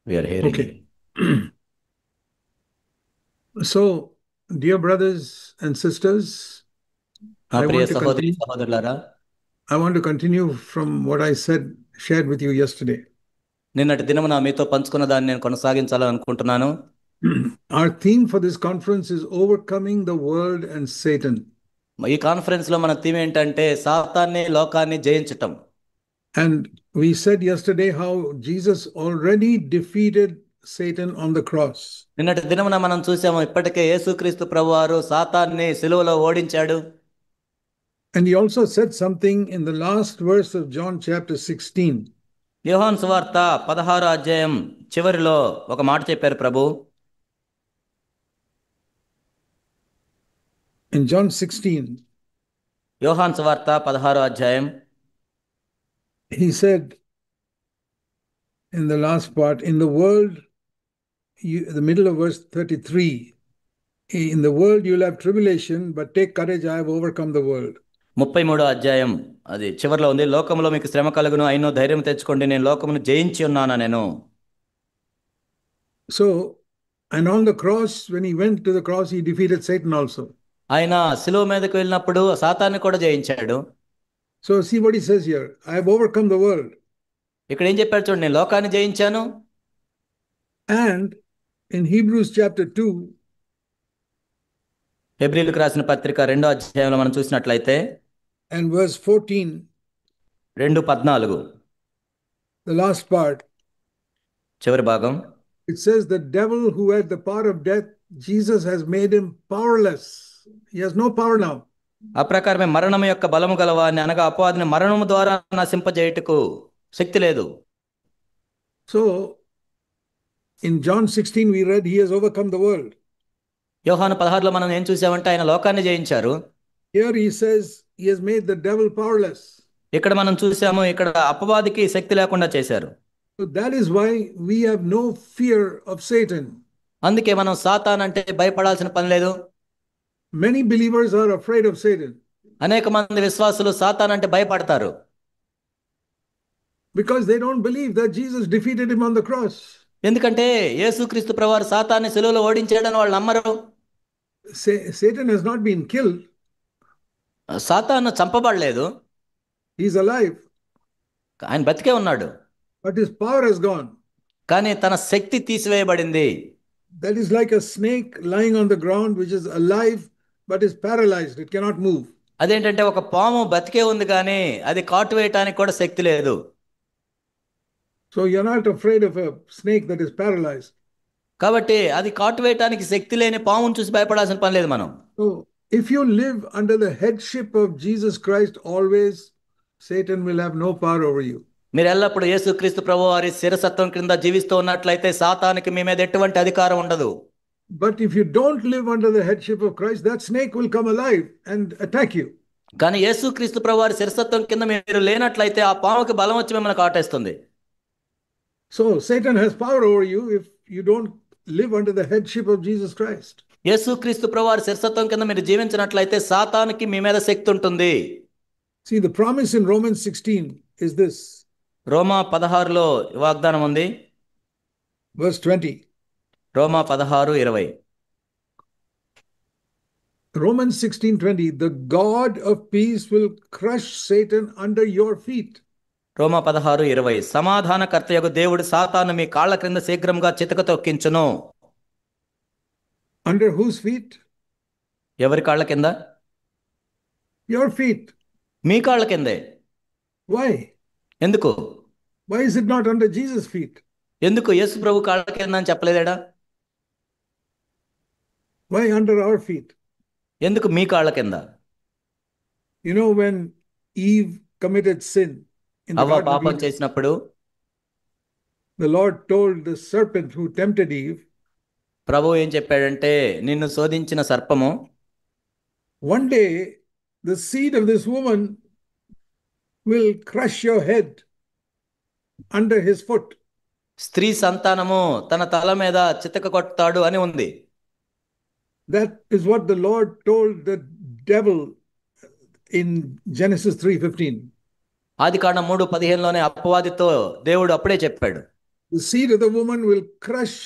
We are hearing you. Okay. So, dear brothers and sisters, నా I Priya want to సహోదరి continue. సహోదరులారా, I want to continue from what I shared with you yesterday. నిన్నటి దినమున మీతో పంచుకున్న దాన్ని నేను కొనసాగించాలని అనుకుంటున్నాను. Our theme for this conference is overcoming the world and Satan. ఈ కాన్ఫరెన్స్ లో మన థీమ్ ఏంటంటే సాతాన్ని లోకాన్ని జయించటం. And we said yesterday how Jesus already defeated Satan on the cross. నిన్నటి దినమున మనం చూసాము, ఇప్పటికే యేసుక్రీస్తు ప్రభువారు సాతాన్ని సిలువలో ఓడించాడు. And he also said something in the last verse of John chapter 16. యోహాను సువార్త 16వ అధ్యాయం చివరిలో ఒక మాట చెప్పారు ప్రభు. In John 16, యోహాను సువార్త 16వ అధ్యాయం he said in the last part, in the world, the middle of verse 33, in the world you'll have tribulation, but take courage, I have overcome the world. 33వ అధ్యాయం అది చివరిలో ఉంది. లోకంలో మీకు శ్రమ కలుగును, అయినో ధైర్యం తెచ్చుకోండి, నేను లోకమును జయించి ఉన్నాను నేను. So, and on the cross, when he went to the cross, he defeated Satan also. ఆయన సిలువ మీదకు వెళ్ళినప్పుడు సాతాన్ని కూడా జయించాడు. So, see what he says here, I have overcome the world. ఇక్కడ ఏం చెప్పాడు చూడండి, నేను లోకాన్ని జయించాను. And in Hebrews chapter 2, హెబ్రీయులకు రాసిన పత్రిక 2వ అధ్యాయంలో మనం చూసినట్లయితే and verse 14, 2:14 the last part, చివరి భాగం, it says the devil who had the power of death, Jesus has made him powerless. He has no power now. ఆ ప్రకారమే మరణం యొక్క బలము గలవాన్ని అనగా అపవాదిని మరణము ద్వారా నశింపజేయుటకు శక్తి లేదు. So in John 16 we read he has overcome the world. యోహాను 16లో మనం ఏం చూసామంటే ఆయన లోకాన్ని జయించారు. Here he says he has made the devil powerless. ఇక్కడ మనం చూసాము, ఇక్కడ అపవాదికి శక్తి లేకుండా చేశారు. So that is why we have no fear of Satan. అందుకే మనం సాతాన్ అంటే భయపడాల్సిన పని లేదు. Many believers are afraid of Satan. అనేక మంది విశ్వాసులు సాతాన్ అంటే భయపడతారు. Because they don't believe that Jesus defeated him on the cross. ఎందుకంటే యేసుక్రీస్తు ప్రభువారు సాతాన్ని సిలువలో ఓడించాడని వాళ్ళు నమ్మరు. Satan has not been killed. సాతాను చంపబడలేదు, He's alive. ఆయన బతికే ఉన్నాడు. But his power has gone. కానీ తన శక్తి తీసివేయబడింది. That is like a snake lying on the ground which is alive but is paralyzed. It cannot move. అదేంటంటే ఒక పాము బతికే ఉంది కానీ అది కాటు వేయటానికి కూడా శక్తి లేదు. So you're not afraid of a snake that is paralyzed. కాబట్టి అది కాటు వేయటానికి శక్తి లేని పామును చూసి భయపడాల్సిన పని లేదు మనం. So if you live under the headship of Jesus Christ, always Satan will have no power over you. మీరు ఎల్లప్పుడు యేసుక్రీస్తు ప్రభువారి శిరసత్వం క్రింద జీవిస్తూ ఉన్నట్లయితే సాతానికి మీ మీద ఎటువంటి అధికారం ఉండదు. But if you don't live under the headship of Christ, that snake will come alive and attack you. కానీ యేసుక్రీస్తు ప్రభువారి శిరసత్వం కింద మీరు లేనట్లయితే ఆ పాముకి బలం వచ్చి మిమ్మల్ని కాటేస్తుంది. So Satan has power over you if you don't live under the headship of Jesus Christ. యేసుక్రీస్తు ప్రభువారి శిరసత్వం కింద మీరు జీవించినట్లయితే సాతానికి మీ మీద శక్తి ఉంటుంది. See, the promise in Romans 16 is this. రోమా 16లో వాగ్దానం ఉంది. Verse 20. Roma 16:20. Romans 16:20. The God of peace will crush Satan under your feet. రోమా 16:20. సమాధానకర్తయగు దేవుడు సాతాను మీ కాళ్ళ క్రింద శీఘ్రంగా చితక తొక్కించును. Under whose feet? ఎవరి కాళ్ళ కింద? Your feet. మీ కాళ్ళ కిందే. Why? ఎందుకు? Why is it not under Jesus' feet? ఎందుకు యేసు ప్రభు కాళ్ళ కింద అని చెప్పలేదా? Why under our feet? ఎందుకు మీ కాళ్ళ కింద? You know, when Eve committed sin in the అవ్వ Garden of పాపం Eden, చేసినప్పుడు the Lord told the serpent who tempted Eve, ప్రభు ఏం చెప్పాడంటే, నిన్ను శోధించిన సర్పము one day the seed of this woman will crush your head under his foot. స్త్రీ సంతానము తన తల మీద చితక కొడతాడు అని ఉంది. That is what the Lord told the devil in Genesis 3:15. ఆదికాండం 3:15లోనే అపవాదితో దేవుడు అప్పుడే చెప్పాడు. The seed of the woman will crush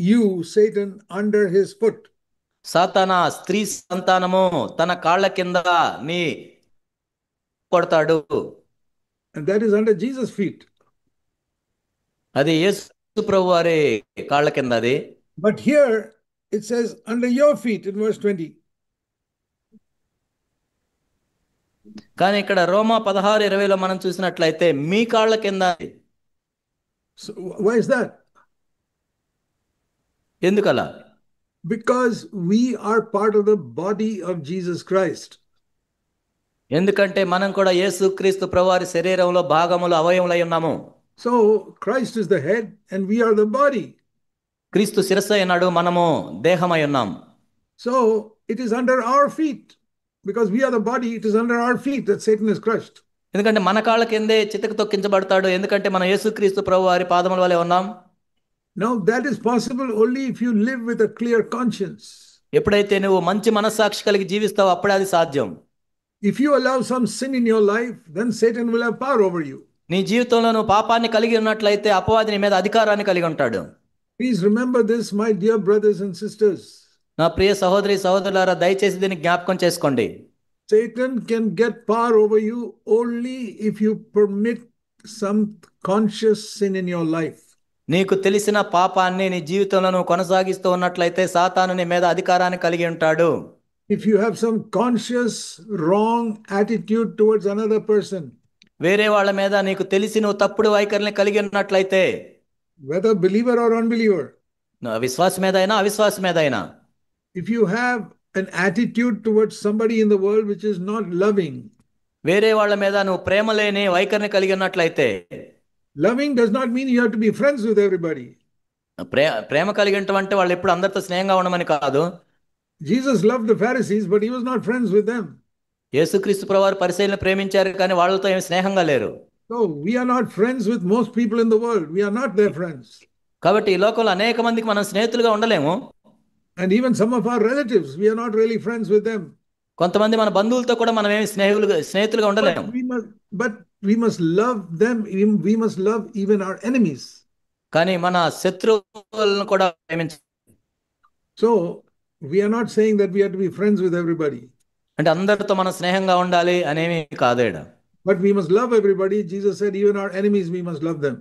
you, Satan, under his foot. సాతానా స్త్రీ సంతానము తన కాళ్ళ కింద నీ కొడతాడు. And that is under Jesus' feet. అది యేసు ప్రభు వారి కాళ్ళ కింద అది. But here it says under your feet in verse 20. కానీ ఇక్కడ రోమా 16:20లో మనం చూసినట్లయితే మీ కాళ్ళ కింద. So why is that? ఎందుకలా? Because we are part of the body of Jesus Christ. ఎందుకంటే మనం కూడా యేసుక్రీస్తు ప్రభువారి శరీరంలో భాగములు అవయములై ఉన్నాము. So Christ is the head and we are the body. క్రీస్తు శిరస్సు అయినాడు, మనము దేహమై ఉన్నాం. So it is under our feet. Because we are the body, it is under our feet that Satan is crushed. ఎందుకంటే మన కాళ్ళ కిందే చితకు తొక్కించబడతాడు. ఎందుకంటే మనం యేసుక్రీస్తు ప్రభువారి పాదముల వలె ఉన్నాం. Now that is possible only if you live with a clear conscience. ఎప్పుడైతే నువ్వు మంచి మనస్సాక్షి కలిగి జీవిస్తావో అప్పుడే అది సాధ్యం. If you allow some sin in your life, then Satan will have power over you. నీ జీవితంలో నువ్వు పాపాన్ని కలిగి ఉన్నట్లయితే అపవాది నీ మీద అధికారాన్ని కలిగి ఉంటాడు. Please remember this, my dear brothers and sisters. నా ప్రియ సహోదరి సహోదరులారా, దయచేసి దీన్ని జ్ఞాపకం చేసుకోండి. Satan can get power over you only if you permit some conscious sin in your life. నీకు తెలిసిన పాపాన్ని నీ జీవితంలో నువ్వు కొనసాగిస్తూ ఉన్నట్లయితే సాతాను నీ మీద అధికారాన్ని కలిగి ఉంటాడు. If you have some conscious wrong attitude towards another person, వేరే వాళ్ళ మీద నీకు తెలిసి నువ్వు తప్పుడు వైఖరిని కలిగి ఉన్నట్లయితే, whether believer or unbeliever, విశ్వాసం మీదైనా అవిశ్వాసం మీదైనా, if you have an attitude towards somebody in the world which is not loving, వేరే వాళ్ళ మీద నువ్వు ప్రేమ లేని వైఖరిని కలిగి ఉన్నట్లయితే, loving does not mean you have to be friends with everybody. ప్రేమ కలిగి అంటే వాళ్ళు ఎప్పుడు అందరితో స్నేహంగా ఉండమని కాదు. Jesus loved the Pharisees, but he was not friends with them. యేసుక్రీస్తు ప్రభువారు పరిసయ్యులను ప్రేమించారు, కానీ వాళ్ళతో ఏమి స్నేహంగా లేరు. So we are not friends with most people in the world. We are not their friends. కాబట్టి ఈ లోకంలో అనేక మందికి మనం స్నేహితులుగా ఉండలేము. And even some of our relatives, we are not really friends with them. కొంతమంది మన బంధువులతో కూడా మనం ఏమి స్నేహితులుగా ఉండలేము. But we must love them. We must love even our enemies. కానీ మన శత్రువులను కూడా ప్రేమించాలి. So we are not saying that we have to be friends with everybody. అంటే అందరితో మనం స్నేహంగా ఉండాలి అనేమి కాదేడ. But we must love everybody. Jesus said even our enemies we must love them.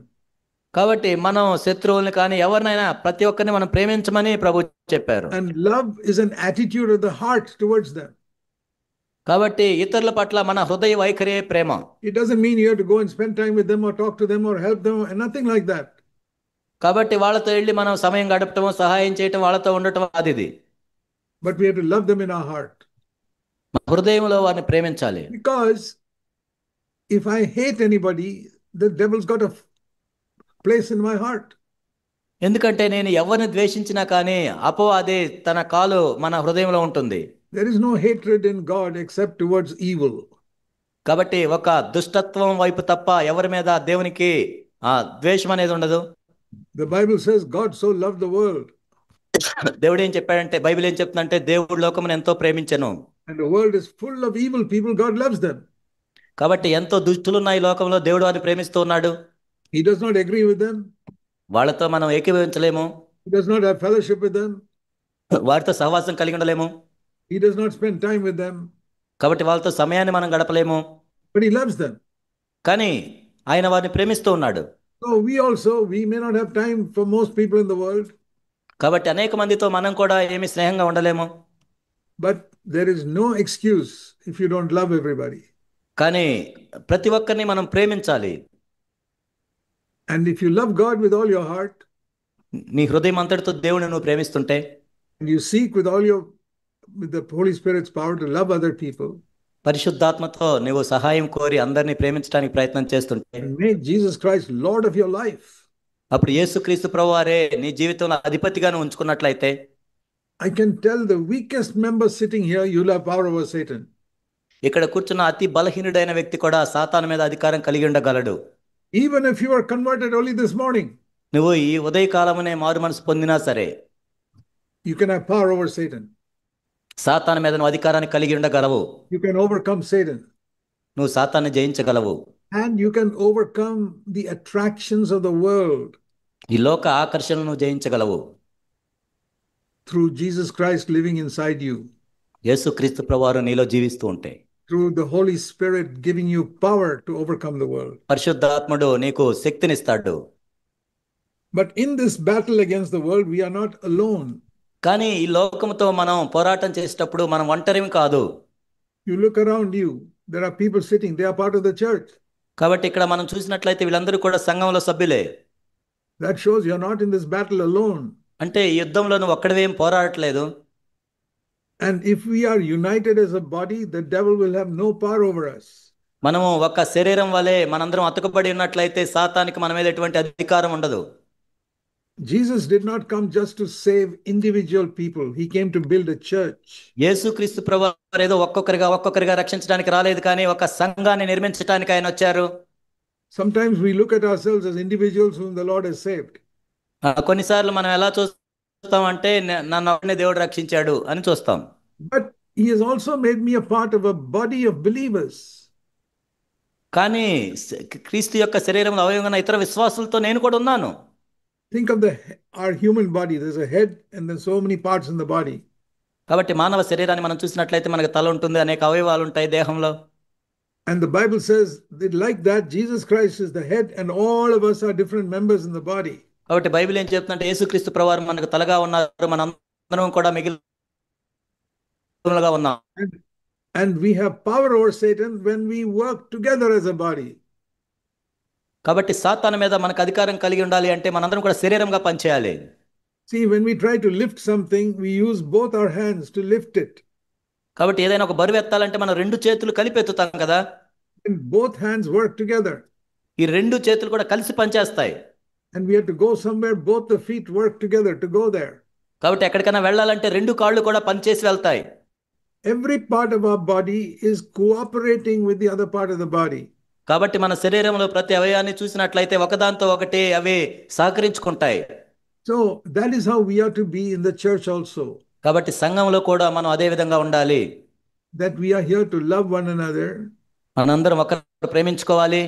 కాబట్టి మనం శత్రువుల్ని కానీ ఎవరినైనా ప్రతి ఒక్కరిని మనం ప్రేమించమని ప్రభు చెప్పారు. And love is an attitude of the heart towards them. కాబట్టి ఇతరుల పట్ల మన హృదయ వైఖరి ప్రేమ. It doesn't mean you have to go and spend time with them or talk to them or help them and nothing like that. కాబట్టి వాళ్ళతో వెళ్ళి మనం సమయం గడపటం, సహాయం చేయటం, వాళ్ళతో ఉండటం అది. But we have to love them in our heart. హృదయంలో వారిని ప్రేమించాలి. Because if I hate anybody, the devil's got a place in my heart. ఎందుకంటే నేను ఎవరిని ద్వేషించినా కానీ అపవాది తన కాలు మన హృదయంలో ఉంటుంది. There is no hatred in God except towards evil. కాబట్టి ఒక దుష్టత్వం వైపు తప్ప ఎవరి మీద దేవునికి ద్వేషం అనేది ఉండదు. The Bible says God so loved the world. దేవుడు ఏం చెప్పాడంటే, బైబిల్ ఏం చెప్తుందంటే, దేవుడు లోకమును ఎంతో ప్రేమించెను. And the world is full of evil people. God loves them. కాబట్టి ఎంతో దుష్టులు ఉన్న ఈ లోకంలో దేవుడు వారిని ప్రేమిస్తూ ఉన్నాడు. He does not agree with them. వాళ్ళతో మనం ఏకీభవించలేము. He does not have fellowship with them. వారితో సహవాసం కలిగి ఉండలేము. He does not spend time with them. కాబట్టి వాళ్ళతో సమయాన్ని మనం గడపలేము. But he loves them. కానీ ఆయన వారిని ప్రేమిస్తూ ఉన్నాడు. So we may not have time for most people in the world. కాబట్టి అనేక మందితో మనం కూడా ఏమి స్నేహంగా ఉండలేము. But there is no excuse if you don't love everybody. కానీ ప్రతి ఒక్కరిని మనం ప్రేమించాలి. And if you love God with all your heart, నీ హృదయం అంతటితో దేవుని నువ్వు ప్రేమిస్తుంటే, and you seek with the Holy Spirit's power to love other people, పరిశుద్ధాత్మతో నువ్వు సహాయం కోరి అందరినీ ప్రేమించడానికి ప్రయత్నం చేస్తుంటే, and make Jesus Christ Lord of your life, అప్పుడు యేసుక్రీస్తు ప్రభువారే నీ జీవితంలో అధిపతిగా నువ్వు ఉంచుకున్నట్లయితే, I can tell the weakest member sitting here, you'll have power over Satan. ఇక్కడ కూర్చున్న అతి బలహీనుడైన వ్యక్తి కూడా సాతాను మీద అధికారం కలిగి ఉండగలడు. Even if you are converted only this morning, నువ్వు ఈ ఉదయకాలమునే మారు మనసు పొందినా సరే, you can have power over Satan. సాతాను మీద నువ్వు అధికారాన్ని కలిగి ఉండగలవు. You can overcome Satan. నువ్వు సాతాన్ని జయించగలవు. And you can overcome the attractions of the world. ఈ లోక ఆకర్షణను నువ్వు జయించగలవు through Jesus Christ living inside you, యేసుక్రీస్తు ప్రభువారు నీలో జీవిస్తూ ఉంటే, through the Holy Spirit giving you power to overcome the world. పరిశుద్ధాత్ముడు నీకు శక్తినిస్తాడు. But in this battle against the world, we are not alone. కానీ ఈ లోకంతో మనం పోరాటం చేసేటప్పుడు మనం ఒంటరిమి కాదు. You look around you, there are people sitting, they are part of the church. కాబట్టి ఇక్కడ మనం చూసినట్లయితే వీళ్ళందరూ కూడా సంఘంలో సభ్యులే. That shows you're not in this battle alone. అంటే ఈ యుద్ధంలో నువ్వు ఒక్కడివేం పోరాడట్లేదు. And if we are united as a body, the devil will have no power over us. మనము ఒక శరీరం వలె మనందరం అతుకబడి ఉన్నట్లయితే సాతానికి మన మీద ఎటువంటి అధికారం ఉండదు. Jesus did not come just to save individual people. He came to build a church. యేసుక్రీస్తు ప్రభువారు ఏదో ఒక్కొక్కరిగా రక్షించడానికి రాలేదు, కానీ ఒక సంఘాన్ని నిర్మించడానికి ఆయన వచ్చారు. Sometimes we look at ourselves as individuals whom the Lord has saved. కొన్నిసార్లు మనం ఎలా చూస్తామంటే నన్ను ఒక్కడినే దేవుడు రక్షించాడు అని చూస్తాం. But he has also made me a part of a body of believers. కానీ క్రీస్తు యొక్క శరీరంలో అవయవంగా ఉన్న ఇతర విశ్వాసులతో నేను కూడా ఉన్నాను. Think of our human body. There's a head and then so many parts in the body. కాబట్టి మానవ శరీరాన్ని మనం చూసినట్లయితే మనకు తల ఉంటుంది, అనేక అవయవాలు ఉంటాయి దేహంలో. And the Bible says that like that, Jesus Christ is the head and all of us are different members in the body. కాబట్టి బైబిల్ ఏం చెప్తుందంటే యేసుక్రీస్తు ప్రభువారు మనకు తలగా ఉన్నారు, మనందరం కూడా మిగిలినగా ఉన్నాం. And we have power over Satan when we work together as a body. కాబట్టి సాతాను మీద మనకు అధికారం కలిగి ఉండాలి అంటే మనందరం కూడా శరీరంగా పనిచేయాలి. See, when we try to lift something, we use both our hands to lift it. కాబట్టి ఏదైనా ఒక బరువు ఎత్తాలంటే మనం రెండు చేతులు కలిపి ఎత్తుతాం కదా. And both hands work together. ఈ రెండు చేతులు కూడా కలిసి పనిచేస్తాయి. And we have to go somewhere, both the feet work together to go there. కాబట్టి ఎక్కడికైనా వెళ్ళాలంటే రెండు కాళ్ళు కూడా పనిచేసి వెళ్తాయి. Every part of our body is cooperating with the other part of the body. కాబట్టి మన శరీరంలో ప్రతి అవయవాన్ని చూసినట్లయితే ఒకదాంతో ఒకటి అవి సహకరించుకుంటాయి. So that is how we are to be in the church also. కాబట్టి సంఘంలో కూడా మనం అదే విధంగా ఉండాలి. That we are here to love one another. మనందరం ఒకరిని ప్రేమించుకోవాలి.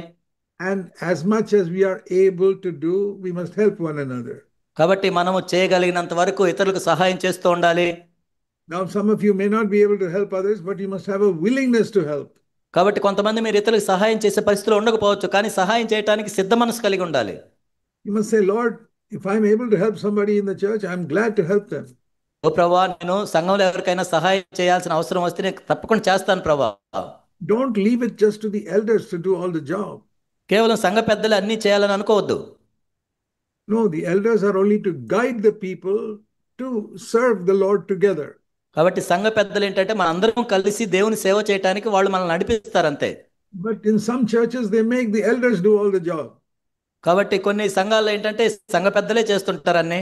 And as much as we are able to do, we must help one another. కాబట్టి మనము చేయగలిగినంత వరకు ఇతరులకు సహాయం చేస్తూ ఉండాలి. Now some of you may not be able to help others, but you must have a willingness to help. కాబట్టి కొంతమంది మీరు ఇతరులకు సహాయం చేసే పరిస్థితిలో ఉండకపోవచ్చు, కానీ సహాయం చేయడానికి సిద్ధ మనసు కలిగి ఉండాలి. You must say, Lord, if I'm able to help somebody in the church, I'm glad to help them. ఓ ప్రభువా, నేను సంఘంలో ఎవరికైనా సహాయం చేయాల్సిన అవసరం వస్తే నేను తప్పకుండా చేస్తాను ప్రభువా. Don't leave it just to the elders to do all the job. కేవలం సంఘ పెద్దలు అన్నీ చేయాలని అనుకోవద్దు. No, the elders are only to guide the people to serve the Lord together. కాబట్టి సంఘ పెద్దలు ఏంటంటే మన అందరం కలిసి దేవుని సేవ చేయడానికి వాళ్ళు మనల్ని నడిపిస్తారు అంతే. But in some churches, they make the elders do all the job. కాబట్టి కొన్ని సంఘాల్లో ఏంటంటే సంఘ పెద్దలే చేస్తుంటారని.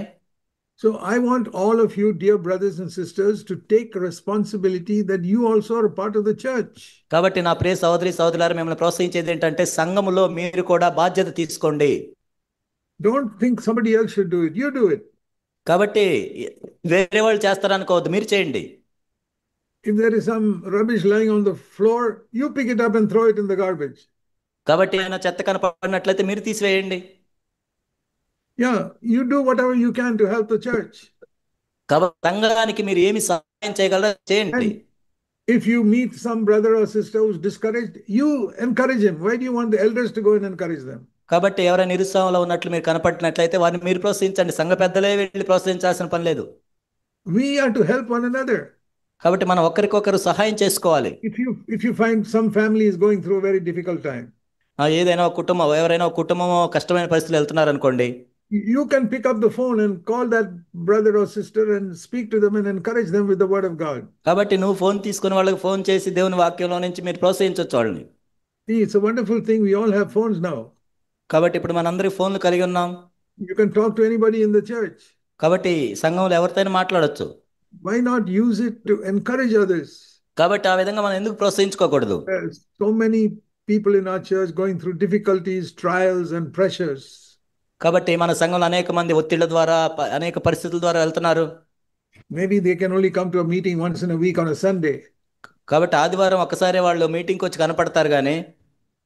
So I want all of you, dear brothers and sisters, to take responsibility that you also are a part of the church. కాబట్టి నా ప్రియ సహోదరి సహోదరులారా, మిమ్మల్ని ప్రోత్సహించేది ఏంటంటే సంఘములో మీరు కూడా బాధ్యత తీసుకోండి. Don't think somebody else should do it. You do it. కాబట్టి వేరే వాళ్ళు చేస్తారనుకోవద్దు, మీరు చేయండి. If there is some rubbish lying on the floor, you pick it up and throw it in the garbage. కాబట్టి ఏమైనా చెత్త కనపడినట్లయితే మీరు తీసివేయండి. Yeah, you do whatever you can to help the church. కాబట్టి సంఘానికి మీరు ఏమి సహాయం చేయగలరో చేయండి. And if you meet some brother or sister who's discouraged, you encourage him. Why do you want the elders to go and encourage them? కాబట్టి ఎవరైనా నిరుత్సాహంలో ఉన్నట్లు మీరు కనపడినట్లయితే వారిని మీరు ప్రోత్సహించండి. సంఘ పెద్దలే వెళ్ళి ప్రోత్సహించాల్సిన పని లేదు. We are to help one another. కాబట్టి మనం ఒకరికొకరు సహాయం చేసుకోవాలి. If you find some family is going through a very difficult time, ఏదైనా ఒక కుటుంబం, ఎవరైనా ఒక కుటుంబం కష్టమైన పరిస్థితులు వెళ్తున్నారు అనుకోండి, you can pick up the phone and call that brother or sister and speak to them and encourage them with the word of God. కాబట్టి నువ్వు ఫోన్ తీసుకుని వాళ్ళకి ఫోన్ చేసి దేవుని వాక్యంలో నుంచి మీరు ప్రోత్సహించవచ్చు వాళ్ళని. See, it's a wonderful thing. We all have phones now. కాబట్టి ఇప్పుడు మనందరి ఫోన్లు కలిగి ఉన్నాం. You can talk to anybody in the church. కాబట్టి సంఘంలో ఎవరితోనైనా మాట్లాడొచ్చు. Why not use it to encourage others? కాబట్టి ఆ విధంగా మనం ఎందుకు ప్రోత్సహించుకోకూడదు? There's so many people in our church going through difficulties, trials and pressures. కాబట్టి మన సంఘంలో అనేక మంది ఒత్తిళ్ల ద్వారా అనేక పరిస్థితుల ద్వారా వెళ్తున్నారు. Maybe they can only come to a meeting once in a week on a Sunday. కాబట్టి ఆదివారం ఒక్కసారి వాళ్ళు మీటింగ్కి వచ్చి కనపడతారు, కానీ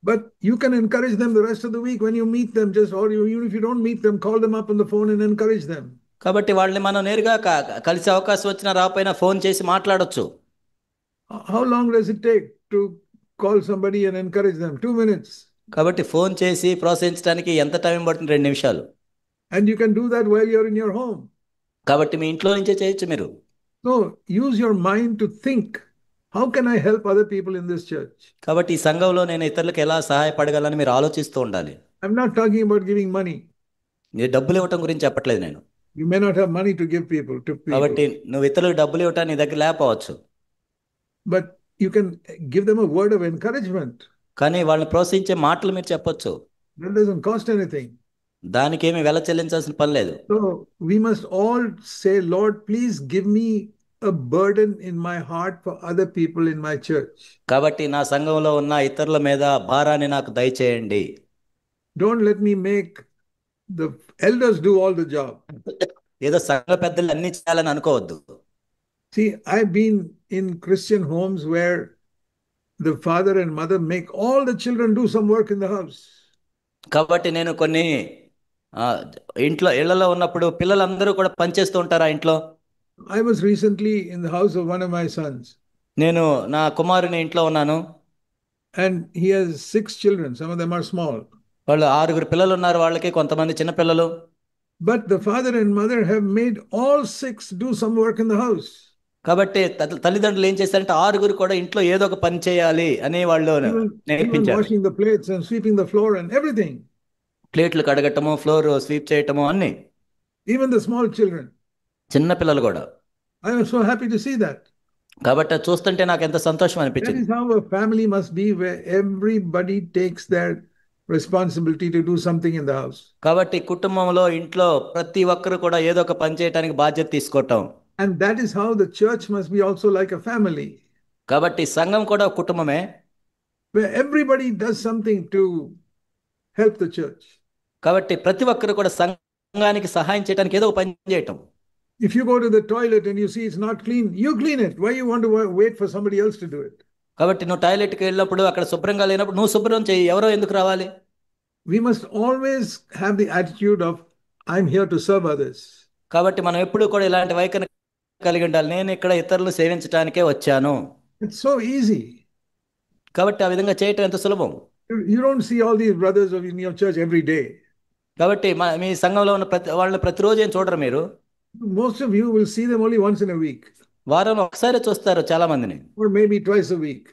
But you can encourage them the rest of the week when you meet them, just or even if you don't meet them, call them up on the phone and encourage them. కాబట్టి వాళ్ళని మనం నేరుగా కలిసే అవకాశం వచ్చినా రాకపోయినా phone చేసి మాట్లాడొచ్చు. How long does it take to call somebody and encourage them? 2 minutes. కాబట్టి ఫోన్ చేసి ప్రోత్సహించడానికి ఎంత టైం పడుతుంది? 2 నిమిషాలు. And you can do that while you're in your home. కాబట్టి మీ ఇంట్లో నుంచే చేయొచ్చు మీరు. So use your mind to think, how can I help other people in this church? కాబట్టి ఈ సంఘంలో నేను ఇతరులకు ఎలా సహాయపడగలని మీరు ఆలోచిస్తూ ఉండాలి. I'm not talking about giving money. నేను డబ్బులు ఇవ్వటం గురించి చెప్పట్లేదు నేను. You may not have money to give people to people. కాబట్టి నువ్వు ఇతరులకు డబ్బులు ఇవ్వటానికి నీ దగ్గర లేకపోవచ్చు. But you can give them a word of encouragement. కానీ వాళ్ళని ప్రోత్సహించే మాటలు మీరు చెప్పొచ్చు. That doesn't cost anything. దానికి ఏమి వెల చెల్లించాల్సిన పని లేదు. So we must all say, Lord, please give me a burden in my heart for other people in my church. కాబట్టి నా సంఘంలో ఉన్న ఇతరుల మీద భారాన్ని నాకు దయచేయండి. Don't let me make the elders do all the job. ఏదో సంఘ పెద్దలు అన్ని చేయాలని అనుకోవద్దు. See, I've been in Christian homes where the father and mother make all the children do some work in the house. కాబట్టి నేను కొన్ని ఇళ్లలో ఉన్నప్పుడు పిల్లలందరూ కూడా పనిచేస్తూ ఉంటారు ఆ ఇంట్లో. I was recently in the house of one of my sons. నేను నా కుమారుని ఇంట్లో ఉన్నాను. And he has 6 children. Some of them are small. వాళ్ళు 6 పిల్లలు ఉన్నారు. వాళ్ళకి కొంతమంది చిన్న పిల్లలు. But the father and mother have made all 6 do some work in the house. కాబట్టి తల్లిదండ్రులు ఏం చేశారంటే 6 కూడా ఇంట్లో ఏదో ఒక పని చేయాలి అని వాళ్ళు నేర్పించారు. Washing the plates and sweeping the floor and everything. ప్లేట్లు కడగటము, ఫ్లోర్ స్వీప్ చేయటము అన్ని. Even the small children. చిన్న పిల్లలు కూడా. I was so happy to see that. కాబట్టి చూస్తుంటే నాకు ఎంత సంతోషం అనిపించింది. That is how a family must be, where everybody takes their responsibility to do something in the house. కాబట్టి కుటుంబంలో ఇంట్లో ప్రతి ఒక్కరు కూడా ఏదో ఒక పని చేయడానికి బాధ్యత తీసుకోవటం. And that is how the church must be also like a family. కాబట్టి సంఘం కూడా కుటుంబమే. Where everybody does something to help the church. కాబట్టి ప్రతి ఒక్కరు కూడా సంఘానికి సహాయం చేయడానికి ఏదో ఒక పని చేయటం. If you go to the toilet and you see it's not clean, you clean it. Why you want to wait for somebody else to do it? కాబట్టి నువ్వు టాయిలెట్కి వెళ్ళినప్పుడు అక్కడ శుభ్రంగా లేనప్పుడు నువ్వు శుభ్రం చేయి, ఎవరో ఎందుకు రావాలి? We must always have the attitude of, I'm here to serve others. కాబట్టి మనం ఎప్పుడు కూడా ఇలాంటి వైఖరి కలిగి ఉండాలి. నేను ఇక్కడ ఇతరులను సేవించడానికే వచ్చాను. It's so easy. కాబట్టి ఆ విధంగా చేయటం ఎంత సులభం. You don't see all these brothers in your church every day. కాబట్టి మీ సంఘంలో ఉన్న వాళ్ళని ప్రతిరోజు ఏం చూడరు మీరు. Most of you will see them only once in a week. వారంలో ఒకసారి చూస్తారు చాలా మందిని. Or maybe twice a week.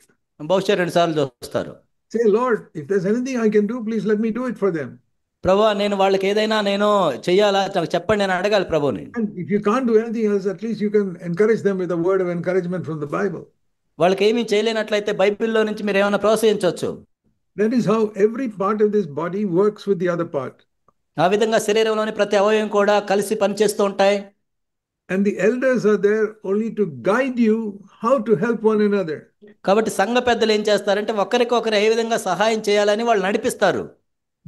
బహుశా 2 సార్లు చూస్తారు. Say, Lord, if there's anything I can do, please let me do it for them. ప్రభువా, నేను వాళ్ళకి ఏదైనా నేను చెయ్యాలా, నాకు చెప్పండి, నేను అడగాలి ప్రభువుని. And if you can't do anything else, at least you can encourage them with a word of encouragement from the Bible. వాళ్ళకి ఏమీ చేయలేనట్లయితే బైబిల్లో నుంచి మీరు ఏమైనా ప్రోత్సహించవచ్చు. That is how every part of this body works with the other part. ఆ విధంగా శరీరంలోని ప్రతి అవయవం కూడా కలిసి పనిచేస్తూ ఉంటాయి. And the elders are there only to guide you how to help one another. కాబట్టి సంఘ పెద్దలు ఏం చేస్తారంటే ఒకరికొకరు ఏ విధంగా సహాయం చేయాలని వాళ్ళు నడిపిస్తారు.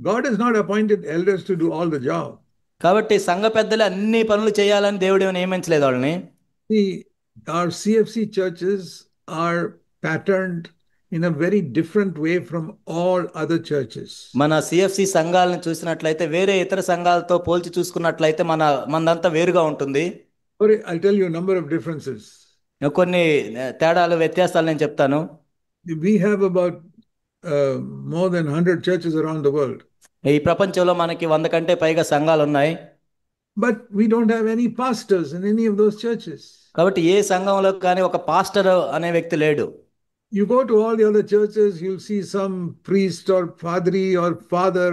God has not appointed elders to do all the job. కాబట్టి సంఘ పెద్దలు అన్ని పనులు చేయాలని దేవుడు నియమించలేదు వాళ్ళని. Our CFC churches are patterned in a very different way from all other churches. మన సిఎఫ్సి సంఘాలను చూసినట్లయితే వేరే ఇతర సంఘాలతో పోల్చి చూసుకున్నట్లయితే మనదంతా వేరుగా ఉంటుంది. I'll tell you a number of differences. కొన్ని తేడాలు, వ్యత్యాసాలు నేను చెప్తాను. We have about more than 100 churches around the world. ఈ ప్రపంచంలో మనకి 100 కంటే పైగా సంఘాలు ఉన్నాయి. But we don't have any pastors in any of those churches. కాబట్టి ఏ సంఘంలో కానీ ఒక పాస్టర్ అనే వ్యక్తి లేడు. You go to all the other churches, you'll see some priest or padri or father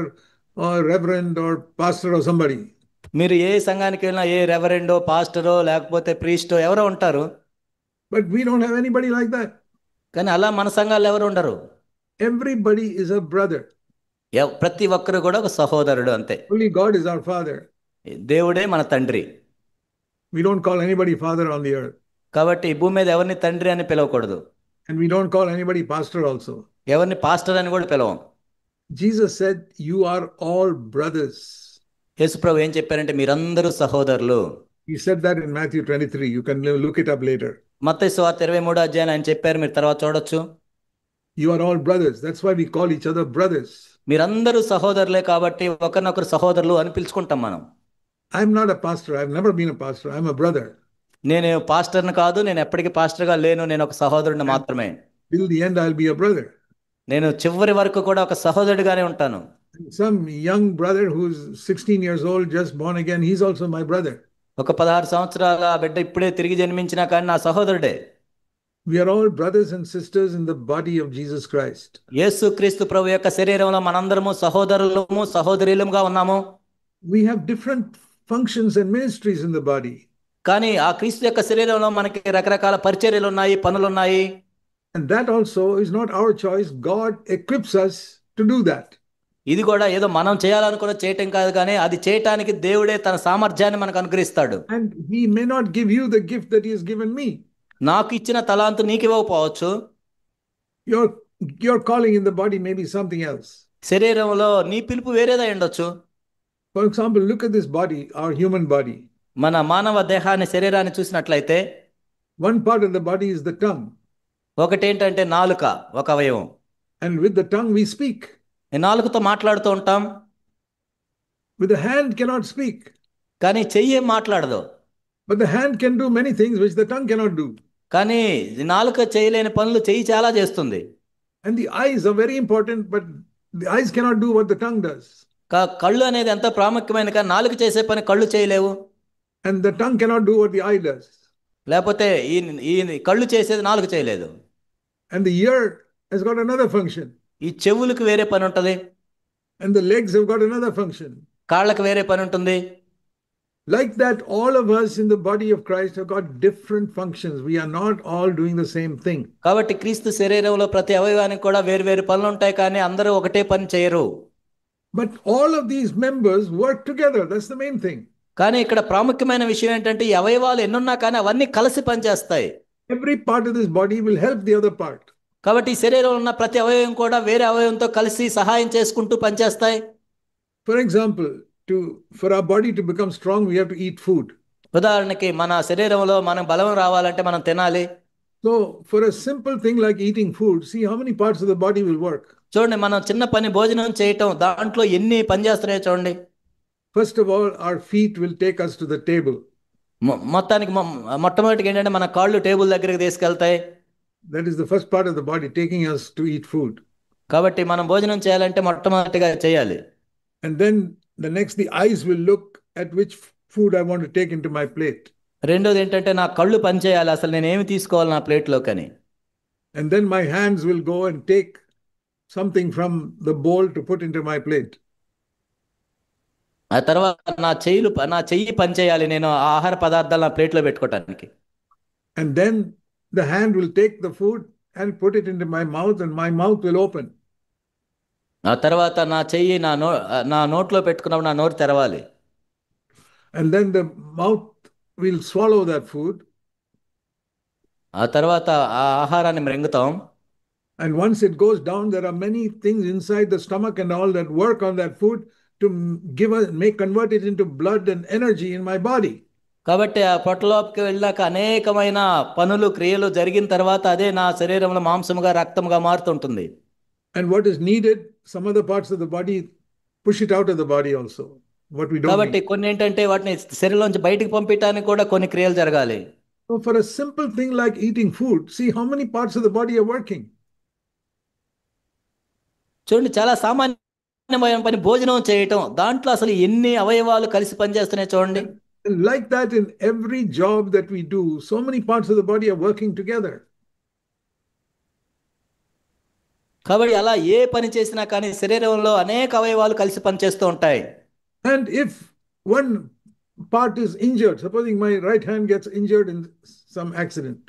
or reverend or pastor or somebody. మీరు ఏ సంఘానికి వెళ్ళినా ఏ రెవరెండో, పాస్టరో, లేకపోతే ప్రీస్టో ఎవరో ఉంటారు. But we don't have anybody like that. కానీ అలా మన సంఘాలు ఎవరు ఉండరు. Everybody is a brother. ప్రతి ఒక్కరు కూడా ఒక సహోదరుడు అంతే. Only God is our father. దేవుడే మన తండ్రి. We don't call anybody father on the earth. కాబట్టి ఈ భూమి మీద ఎవరిని తండ్రి అని పిలవకూడదు. And we don't call anybody pastor also. ఎవరిని పాస్టర్ అని కూడా పిలవం. Jesus said, you are all brothers. యేసుప్రభు ఏం చెప్పారంటే మీరందరూ సహోదరులు. He said that in Matthew 23. You can look it up later. మత్తయి సువార్త 23వ అధ్యాయం ఆయన చెప్పారు, మీరు తర్వాత చూడొచ్చు. You are all brothers. That's why we call each other brothers. మీరందరూ సహోదరులే కాబట్టి ఒకరినొకరు సహోదరులు అని పిలుచుకుంటాం మనం. I'm not a pastor. I've never been a pastor. I'm a brother. నేను పాస్టర్ని కాదు, నేను ఎప్పటికీ పాస్టర్గా లేను, నేను ఒక సహోదరుని మాత్రమే. Till the end, I'll be a brother. నేను చివరి వరకు కూడా ఒక సహోదరుడిగానే ఉంటాను. Some young brother who's 16 years old, just born again, he's also my brother. ఒక 16 సంవత్సరాల బిడ్డ ఇప్పుడే తిరిగి జన్మించినా కానీ నా సహోదరుడే. We are all brothers and sisters in the body of Jesus Christ. యేసుక్రీస్తు ప్రభు యొక్క శరీరంలో మనందరము సహోదరులము సహోదరులముగా ఉన్నాము. We have different functions and ministries in the body. కానీ ఆ క్రీస్తు యొక్క శరీరంలో మనకి రకరకాల పరిచర్యలు ఉన్నాయి, పనులు ఉన్నాయి. And that also is not our choice. God equips us to do that. ఇది కూడా ఏదో మనం చేయాలనుకున్న చేయటం కాదు, కానీ అది చేయటానికి దేవుడే తన సామర్థ్యాన్ని మనకు అనుగ్రహిస్తాడు. And he may not give you the gift that he has given me. నాకు ఇచ్చిన తలాంతు నీకు ఇవ్వకపోవచ్చు. Your calling in the body may be something else. శరీరంలో నీ పిలుపు వేరేదై ఉండొచ్చు. For example, look at this body, our human body. మన మానవ దేహాన్ని శరీరాన్ని చూసినట్లయితే One part of the body is the tongue. ఒకటేంటంటే నాలుక, ఒక అవయవం. And with the tongue we speak. ఈ నాలుకతో మాట్లాడుతూ ఉంటాం. With the hand cannot speak. కానీ చెయ్యి మాట్లాడదు. But the hand can do many things which the tongue cannot do. కానీ నాలుక చేయలేని పనులు చెయ్యి చాలా చేస్తుంది. And the eyes are very important, but the eyes cannot do what the tongue does. కళ్ళు అనేది ఎంతో ప్రాముఖ్యమైన, కానీ నాలుక చేసే పని కళ్ళు చేయలేవు. And the tongue cannot do what the eye does. లేకపోతే ఈ కళ్ళు చేసేది నాలుక చేయలేదు. And the ear has got another function. ఈ చెవులకు వేరే పని ఉంటుంది. And the legs have got another function. కాళ్ళకు వేరే పని ఉంటుంది. Like that, all of us in the body of Christ have got different functions. We are not all doing the same thing. కాబట్టి క్రీస్తు శరీరంలో ప్రతి అవయవానికి కూడా వేరు వేరు పనులు ఉంటాయి, కానీ అందరూ ఒకటే పని చేయరు. But all of these members work together. That's the main thing. కానీ ఇక్కడ ప్రాముఖ్యమైన విషయం ఏంటంటే ఈ అవయవాలు ఎన్నున్నా కానీ అవన్నీ కలిసి పనిచేస్తాయి. Every part of this body will help the other part. కాబట్టి ఈ శరీరంలో ఉన్న ప్రతి అవయవం కూడా వేరే అవయవంతో కలిసి సహాయం చేసుకుంటూ పనిచేస్తాయి. For example, for our body to become strong, we have to eat food. ఉదాహరణకి మన శరీరంలో మనం బలం రావాలంటే మనం తినాలి. So for a simple thing like eating food, see how many parts of the body will work. చూడండి, మనం చిన్న పని భోజనం చేయటం, దాంట్లో ఎన్ని పని చేస్తున్నాయో చూడండి. First of all, our feet will take us to the table. మొత్తానికి మొట్టమొదటిగా ఏంటంటే మన కాళ్ళు టేబుల్ దగ్గరికి తీసుకెళ్తాయి. That is the first part of the body, taking us to eat food. కాబట్టి మనం భోజనం చేయాలంటే మొట్టమొదటిగా చేయాలి. And then the eyes will look at which food I want to take into my plate. రెండోది ఏంటంటే నా కళ్ళు పని చేయాలి, అసలు నేను ఏమి తీసుకోవాలి నా ప్లేట్లోకని. And then my hands will go and take something from the bowl to put into my plate. ఆ తర్వాత నా చెయ్యి పని చేయాలి, నేను ఆహార పదార్థాలు నా ప్లేట్లో పెట్టుకోవటానికి. And then the hand will take the food and put it into my mouth, and my mouth will open. ఆ తర్వాత నా చెయ్యి నా నోట్లో పెట్టుకున్నప్పుడు నా నోరు తెరవాలి. And then the mouth will swallow that food. ఆ తర్వాత ఆ ఆహారాన్ని మృంగుతాం. And once it goes down, there are many things inside the stomach and all that work on that food to convert it into blood and energy in my body. కాబట్టి ఆ పొట్టలోకి వెళ్ళాక అనేకమైన పనులు క్రియలు జరిగిన తర్వాత అదే నా శరీరంలో మాంసముగా రక్తముగా మారుతుంటుంది. And what is needed, some other parts of the body push it out of the body also. What we don't కాబట్టి need. కొన్ని ఏంటంటే వాటిని శరీరంలోంచి బయటికి పంపించడానికి కూడా కొన్ని క్రియలు జరగాలి. So for a simple thing like eating food, see how many parts of the body are working. చూడండి, చాలా సామాన్యమైన పని భోజనం చేయటం, దాంట్లో అసలు ఎన్ని అవయవాలు కలిసి పనిచేస్తున్నాయి చూడండి. And like that, in every job that we do, so many parts of the body are working together. కాబట్టి అలా ఏ పని చేసినా కానీ శరీరంలో అనేక అవయవాలు కలిసి పనిచేస్తూ ఉంటాయి. And if one part is injured, supposing my right hand gets injured in some accident.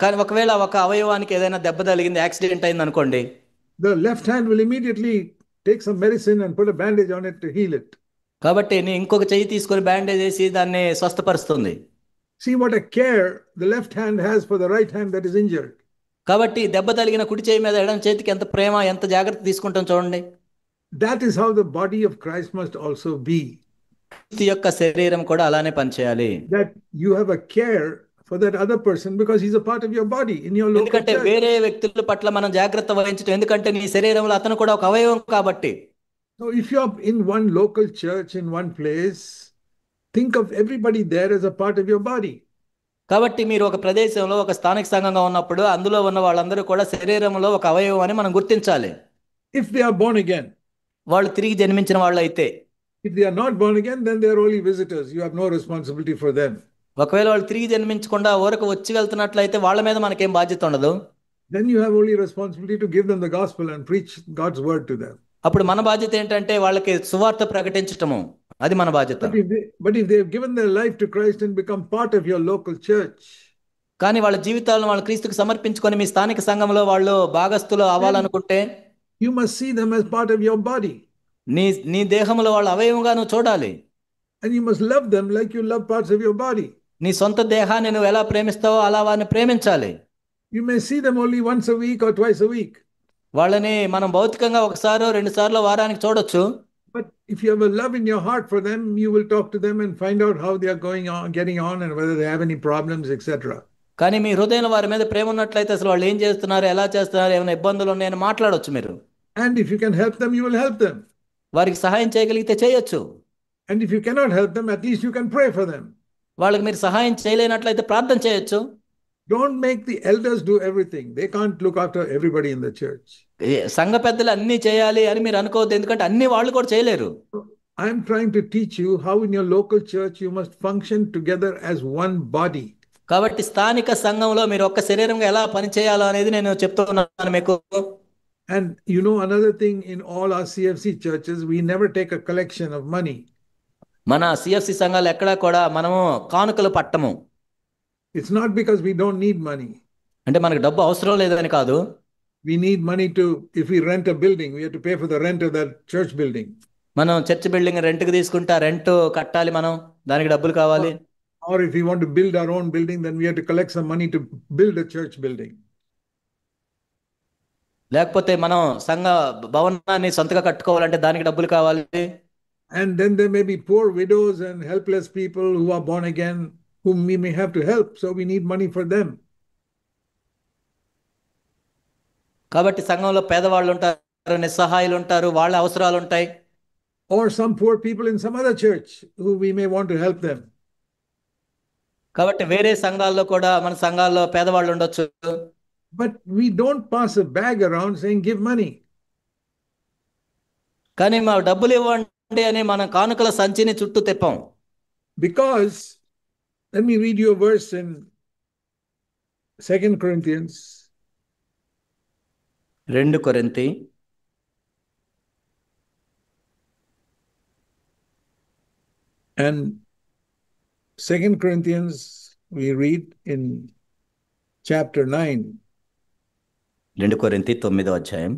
కానీ ఒకవేళ ఒక అవయవానికి ఏదైనా దెబ్బ తగిలింది, యాక్సిడెంట్ అయింది అనుకోండి, the left hand will immediately take some medicine and put a bandage on it to heal it. కాబట్టి నీ ఇంకొక చెయ్యి తీసుకొని బ్యాండేజ్ చేసి దాన్ని స్వస్థపరుస్తుంది. See what a care the left hand has for the right hand that is injured. కాబట్టి దెబ్బ తగిలిన కుడి చేయి మీద ఎడమ చేతికి ఎంత ప్రేమ, ఎంత జాగ్రత్త తీసుకుంటాం చూడండి. That is how the body of Christ must also be. క్రీస్తు యొక్క శరీరం కూడా అలానే పనిచేయాలి. That you have a care for that other person because he's a part of your body in your local ఎందుకంటే church. వేరే వ్యక్తుల పట్ల మనం జాగ్రత్త వహించడం, ఎందుకంటే నీ శరీరంలో అతను కూడా ఒక అవయవం కాబట్టి. So if you're in one local church in one place, think of everybody there as a part of your body. కాబట్టి మీరు ఒక ప్రదేశంలో ఒక స్థానిక సంఘంగా ఉన్నప్పుడు అందులో ఉన్న వాళ్ళందరూ కూడా శరీరంలో ఒక అవయవం అని మనం గుర్తించాలి. If they are born again, వాళ్ళు తిరిగి జన్మించిన వాళ్ళు అయితే. if they are not born again, then they are only visitors. You have no responsibility for them. ఒకవేళ వాళ్ళు తిరిగి జన్మించకుండా ఊరకు వచ్చి వెళ్తున్నట్లయితే వాళ్ళ మీద మనకేం బాధ్యత ఉండదు. Then you have only responsibility to give them the gospel and preach God's word to them. అప్పుడు మన బాధ్యత ఏంటంటే వాళ్ళకి సువార్త ప్రకటించటము, అది మన బాధ్యత. But if they've given their life to Christ and become part of your local church, కానీ వాళ్ళ జీవితాలను వాళ్ళు క్రీస్తుకు సమర్పించుకొని మీ స్థానిక సంఘంలో వాళ్ళు భాగస్థులు అవ్వాలనుకుంటే you must see them as part of your body. నీ నీ దేహంలో వాళ్ళ అవయవంగా నువ్వు చూడాలి. And you must love them like you love parts of your body. నీ సొంత దేహాన్ని నువ్వు ఎలా ప్రేమిస్తావో అలా వారిని ప్రేమించాలి. You may see them only once a week or twice a week. వాళ్ళని మనం భౌతికంగా ఒకసారో రెండు సార్లు వారానికి చూడొచ్చు. But if you have a love in your heart for them, you will talk to them and find out how they are going on, getting on, and whether they have any problems, etc. కానీ మీ హృదయంలో వారి మీద ప్రేమ ఉన్నట్లయితే అసలు వాళ్ళు ఏం చేస్తున్నారు, ఎలా చేస్తున్నారు, ఏమైనా ఇబ్బందులు ఉన్నాయని మాట్లాడొచ్చు మీరు. And if you can help them, you will help them. వారికి సహాయం చేయగలిగితే చేయొచ్చు. And if you cannot help them, at least you can pray for them. వాళ్ళకి మీరు సహాయం చేయలేనట్లయితే ప్రార్థన చేయొచ్చు. Don't make the elders do everything. They can't look after everybody in the church. సంఘ పెద్దలు అన్ని చేయాలి అని మీరు అనుకోవద్దు, ఎందుకంటే అన్ని వాళ్ళు కూడా చేయలేరు. I'm trying to teach you how in your local church you must function together as one body. కాబట్టి స్థానిక సంఘంలో మీరు ఒక్క శరీరంగా ఎలా పనిచేయాలో అనేది నేను చెప్తున్నాను మీకు. And you know another thing, in all our CFC churches, we never take a collection of money. మన సిఎఫ్సి సంఘాలు ఎక్కడా కూడా మనము కానుకలు పట్టము. It's not because we don't need money. అంటే మనకు డబ్బు అవసరం లేదని కాదు. We need money to, if we rent a building, we have to pay for the rent of that church building. మనం చర్చ్ బిల్డింగ్ రెంట్కి తీసుకుంటా, రెంట్ కట్టాలి, మనం దానికి డబ్బులు కావాలి. Or if we want to build our own building, then we have to collect some money to build a church building. లేకపోతే మనం సంఘ భవనాన్ని సొంతగా కట్టుకోవాలంటే దానికి డబ్బులు కావాలి. And then there may be poor widows and helpless people who are born again, whom we may have to help, so we need money for them. కాబట్టి సంఘంలో పేదవాళ్ళు ఉంటారు, నిస్సహాయులు ఉంటారు, వాళ్ళ అవసరాలు ఉంటాయి. Or some poor people in some other church who we may want to help them. కాబట్టి వేరే సంఘాల్లో కూడా మన సంఘాల్లో పేదవాళ్ళు ఉండొచ్చు. But we don't pass a bag around saying give money. కానీ మా డబ్బులు ఇవ్వండి అని మనం కానుకల సంచిని చుట్టూ తిప్పాం. Because, let me read you a verse in 2 Corinthians. 2 కొరింథీ And 2 Corinthians, we read in chapter 9. 2 కొరింథీ 9వ అధ్యాయం.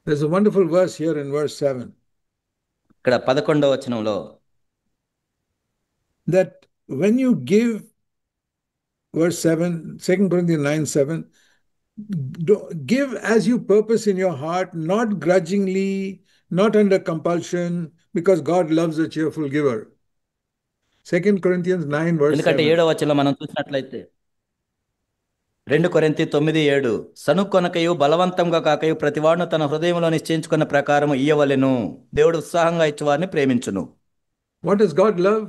There's a wonderful verse here in verse 7. ఇక్కడ 11వ వచనంలో That when you give, verse 7, 2 Corinthians 9:7, give as you purpose in your heart, not grudgingly, not under compulsion, because God loves a cheerful giver. 2 Corinthians 9 verse 7. ఎందుకంటే 7వ వచనంలో మనం చూసినట్లయితే 2 కొరింథీ 9:7, సనుకొనకయు బలవంతంగా కాకయు ప్రతివాడును తన హృదయంలో నిశ్చయించుకున్న ప్రకారం ఇయ్యవలెను, దేవుడు ఉత్సాహంగా ఇచ్చేవారిని ప్రేమించును. What does God love?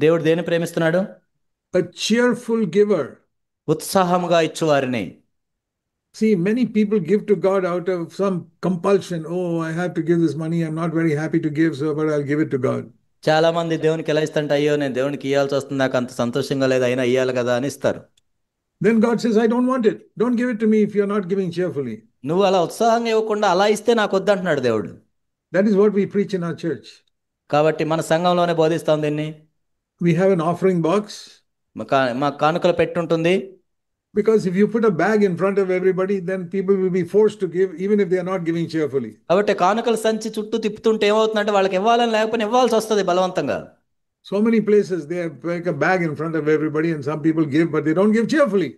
దేవుడు దేన్ని ప్రేమిస్తున్నాడు? A cheerful giver. ఉత్సాహంగా ఇచ్చేవారిని. See, many people give to God out of some compulsion. Oh, I have to give this money. I'm not very happy to give, so but I'll give it to God. చాలా మంది దేవునికి ఎలా ఇస్తుంటే, అయ్యో నేను దేవునికి ఇవ్వాల్సి వస్తుంది, నాకు అంత సంతోషంగా లేదు, అయినా ఇవ్వాలి కదా అని ఇస్తారు. Then God says, I don't want it. Don't give it to me if you're not giving cheerfully. నువ్వు అలా ఉత్సాహంగా ఇవ్వకుండా అలా ఇస్తే నాకు వద్దంటున్నాడు దేవుడు. That is what we preach in our church. కాబట్టి మన సంఘంలోనే బోధిస్తాం దీన్ని. We have an offering box. మా కానుకలు పెట్టుంటుంది. Because if you put a bag in front of everybody, then people will be forced to give, even if they are not giving cheerfully. కాబట్టి కానుకల సంచి చుట్టూ తిప్పుతుంటే ఏమవుతుందంటే వాళ్ళకి ఇవ్వాలని లేకపోతే ఇవ్వాల్సి వస్తుంది బలవంతంగా. So many places they have like a bag in front of everybody and some people give, but they don't give cheerfully.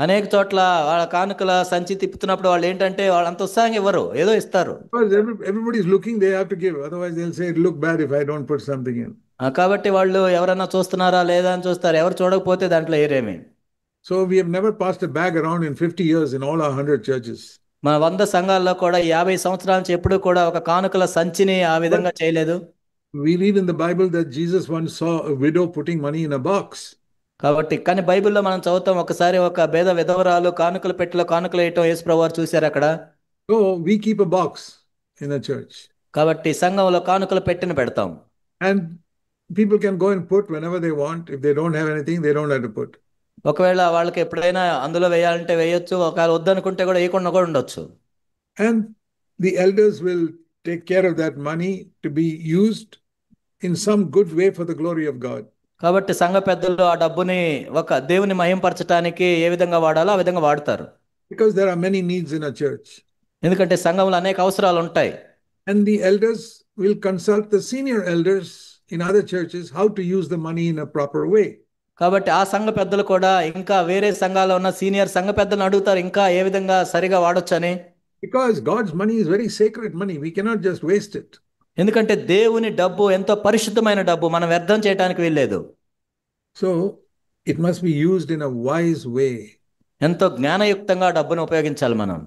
అనేక చోట్ల వాళ్ళ కానుకల సంచి తిప్పుతున్నప్పుడు వాళ్ళు ఏంటంటే వాళ్ళు అంత ఉత్సాహంగా ఇవ్వరు, ఏదో ఇస్తారు. Because everybody's looking, they have to give. Otherwise, they'll say, it'll look bad if I don't put something in. కాబట్టి వాళ్ళు ఎవరన్నా చూస్తున్నారా లేదా అని చూస్తారు, ఎవరు చూడకపోతే దాంట్లో ఏరేమి. So we have never passed a bag around in 50 years in all our 100 churches. మన 100 సంఘాల్లో కూడా 50 సంవత్సరాల నుంచి ఎప్పుడు కూడా ఒక కానుకల సంచిని ఆ విధంగా But చేయలేదు. we read in the Bible that Jesus once saw a widow putting money in a box. కాబట్టి కానీ బైబిల్లో మనం చదువుతాం, ఒకసారి ఒక పేద విధవరాలు కానుకల పెట్టెలో కానుకలు వేయటం యేసుప్రభువు వారు చూశారు అక్కడ. So we keep a box in a church. కాబట్టి సంఘంలో కానుకల పెట్టెను పెడతాం. And people can go and put whenever they want. If they don't have anything, they don't have to put. ఒకవేళ వాళ్ళకి ఎప్పుడైనా అందులో వేయాలంటే వేయొచ్చు, ఒకవేళ వద్దనుకుంటే కూడా వేయకుండా కూడా ఉండొచ్చు. And the elders will take care of that money to be used in some good way for the glory of God. కాబట్టి సంఘ పెద్దలు ఆ డబ్బుని ఒక దేవుని మహింపరచడానికి ఏ విధంగా వాడాలో ఆ విధంగా వాడతారు. Because there are many needs in a church. ఎందుకంటే సంఘంలో అనేక అవసరాలు ఉంటాయి. And the elders will consult the senior elders in other churches how to use the money in a proper way. కాబట్టి ఆ సంఘ పెద్దలు కూడా ఇంకా వేరే సంఘాల్లో ఉన్న సీనియర్ సంఘ పెద్దలను అడుగుతారు ఇంకా ఏ విధంగా సరిగా వాడొచ్చని. Because God's money is very sacred money. We cannot just waste it. ఎందుకంటే దేవుని డబ్బు ఎంతో పరిశుద్ధమైన డబ్బు, మనం వ్యర్థం చేయడానికి వీల్లేదు. So it must be used in a wise way. ఎంతో జ్ఞానయుక్తంగా డబ్బును ఉపయోగించాలి మనం.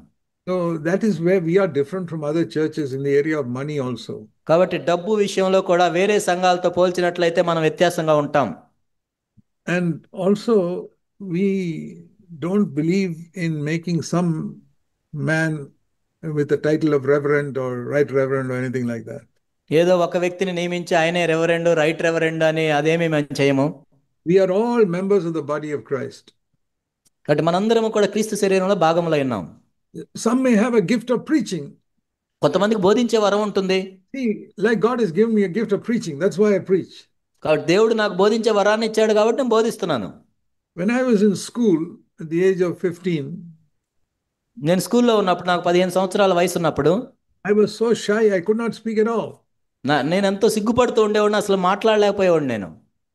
So that is where we are different from other churches in the area of money also. కాబట్టి డబ్బు విషయంలో కూడా వేరే సంఘాలతో పోల్చినట్లయితే మనం వ్యత్యాసంగా ఉంటాం. And also we don't believe in making some man with the title of reverend or right reverend or anything like that. ఏదో ఒక వ్యక్తిని నియమించి ఆయనే రెవరెండ్ రైట్ రెవరెండ్ అని అదేమీ మేము చేయము. We are all members of the body of Christ. కాబట్టి మనందరం కూడా క్రీస్తు శరీరంలో భాగములై ఉన్నాం. Some may have a gift of preaching. కొంతమందికి బోధించే వరం ఉంటుంది. See, like God has given me a gift of preaching. That's why I preach. కాబట్టి దేవుడు నాకు బోధించే వరాన్ని ఇచ్చాడు కాబట్టి నేను బోధిస్తున్నాను. When I was in school at the age of 15, నేను స్కూల్లో ఉన్నప్పుడు, నాకు 15 సంవత్సరాల వయసు ఉన్నప్పుడు, I was so shy I could not speak at all. నేను ఎంతో సిగ్గుపడుతూ ఉండేవాడిని, అసలు మాట్లాడలేకపోయేవాడిని నేను.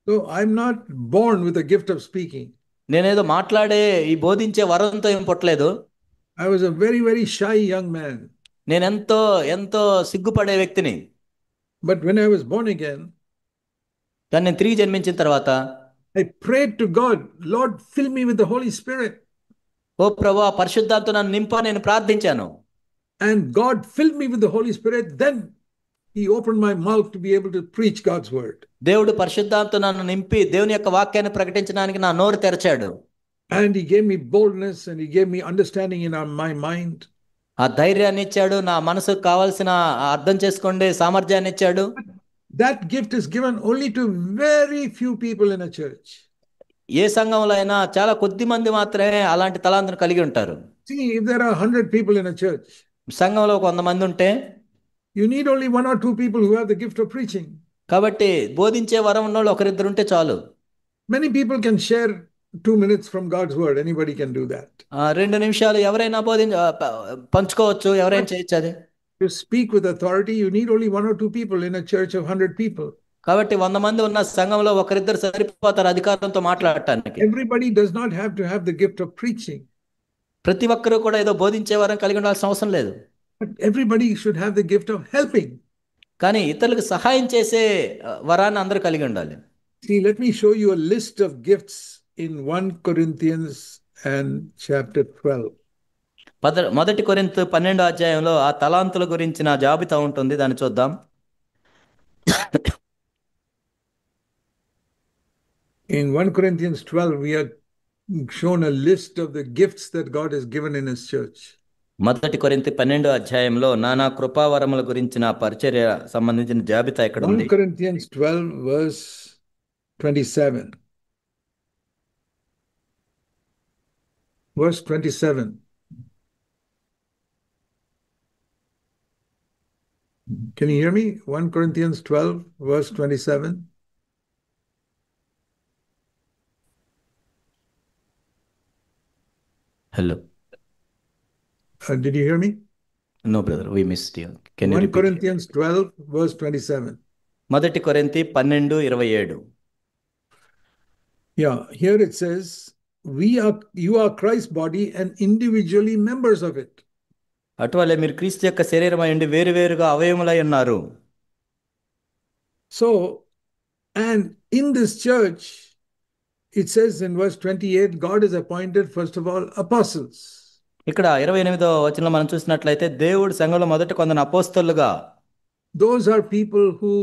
So I'm not born with a gift of speaking. నేనేదో మాట్లాడే ఈ బోధించే వరంతో ఏం పుట్టలేదు. I was a very, very shy young man. నేను ఎంతో సిగ్గుపడే వ్యక్తిని. But when I was born again, కానీ నేను తిరిగి జన్మించిన తర్వాత I prayed to God, Lord, fill me with the Holy Spirit. ఓ ప్రభువా పరిశుద్ధాత్మతో నన్ను నింప నేను ప్రార్థించాను. And God filled me with the Holy Spirit. Then He opened my mouth to be able to preach God's word. దేవుడు పరిశుద్ధాత్మతో నన్ను నింపి దేవుని యొక్క వాక్యాన్ని ప్రకటించడానికి నా నోరు తెరచాడు. And He gave me boldness and He gave me understanding in my mind. ఆ ధైర్యాన్ని ఇచ్చాడు, నా మనసుకు కావాల్సిన అర్థం చేసుకోండి సామర్థ్యాన్ని ఇచ్చాడు. That gift is given only to very few people in a church. ఏ సంఘంలో అయినా చాలా కొద్ది మంది మాత్రమే అలాంటి తలాంతును కలిగి ఉంటారు. See, if there are 100 people in a church, సంఘంలో 100 మంది ఉంటే you need only 1 or 2 people who have the gift of preaching. కాబట్టి బోధించే వరం ఉన్నోళ్ళు ఒకరిద్దరు ఉంటే చాలు. Many people can share 2 minutes from God's word. Anybody can do that. 2 నిమిషాలు ఎవరైనా పంచుకోవచ్చు, ఎవరైనా చేయొచ్చు. అది To speak with authority, you need only 1 or 2 people in a church of 100 people. కాబట్టి 100 మంది ఉన్న సంఘంలో ఒకరిద్దరు సరిపోతారు అధికారంతో మాట్లాడటానికి. Everybody does not have to have the gift of preaching. ప్రతి ఒక్కరూ కూడా ఏదో బోధించే వరం కలిగి ఉండాల్సిన అవసరం లేదు. But everybody should have the gift of helping. కానీ ఇతరులకు సహాయం చేసే వరాన్ని అందరూ కలిగి ఉండాలి. See, let me show you a list of gifts in 1 Corinthians and chapter 12. 1 కొరింథీ 12వ అధ్యాయంలో ఆ తలాంతుల గురించిన జాబితా ఉంటుంది, దాన్ని చూద్దాం. In 1 Corinthians 12, we are shown a list of the gifts that God has given in His church. 1 కొరింథీ 12వ అధ్యాయంలో నానా కృపావరముల గురించిన పరిచర్య సంబంధించిన జాబితా ఇక్కడ ఉంది. 1 Corinthians 12 verse 27. Verse 27. Can you hear me? 1 Corinthians 12 verse 27. Hello. Did you hear me? No, brother, we missed you. Can you 1 repeat? Corinthians 12 verse 27. 1 కొరింథీ 12:27. Yeah, here it says, you are Christ's body and individually members of it. అటువలే మీరు క్రీస్తు యొక్క శరీరమై ఉండి వేరువేరుగా అవయములై ఉన్నారు. So, and in this church, it says in verse 28, God has appointed, first of all, apostles. ఇక్కడ 28వ వచనంలో మనం చూసినట్లయితే దేవుడు సంఘంలో మొదట కొందరు అపోస్తలుగా, Those are people who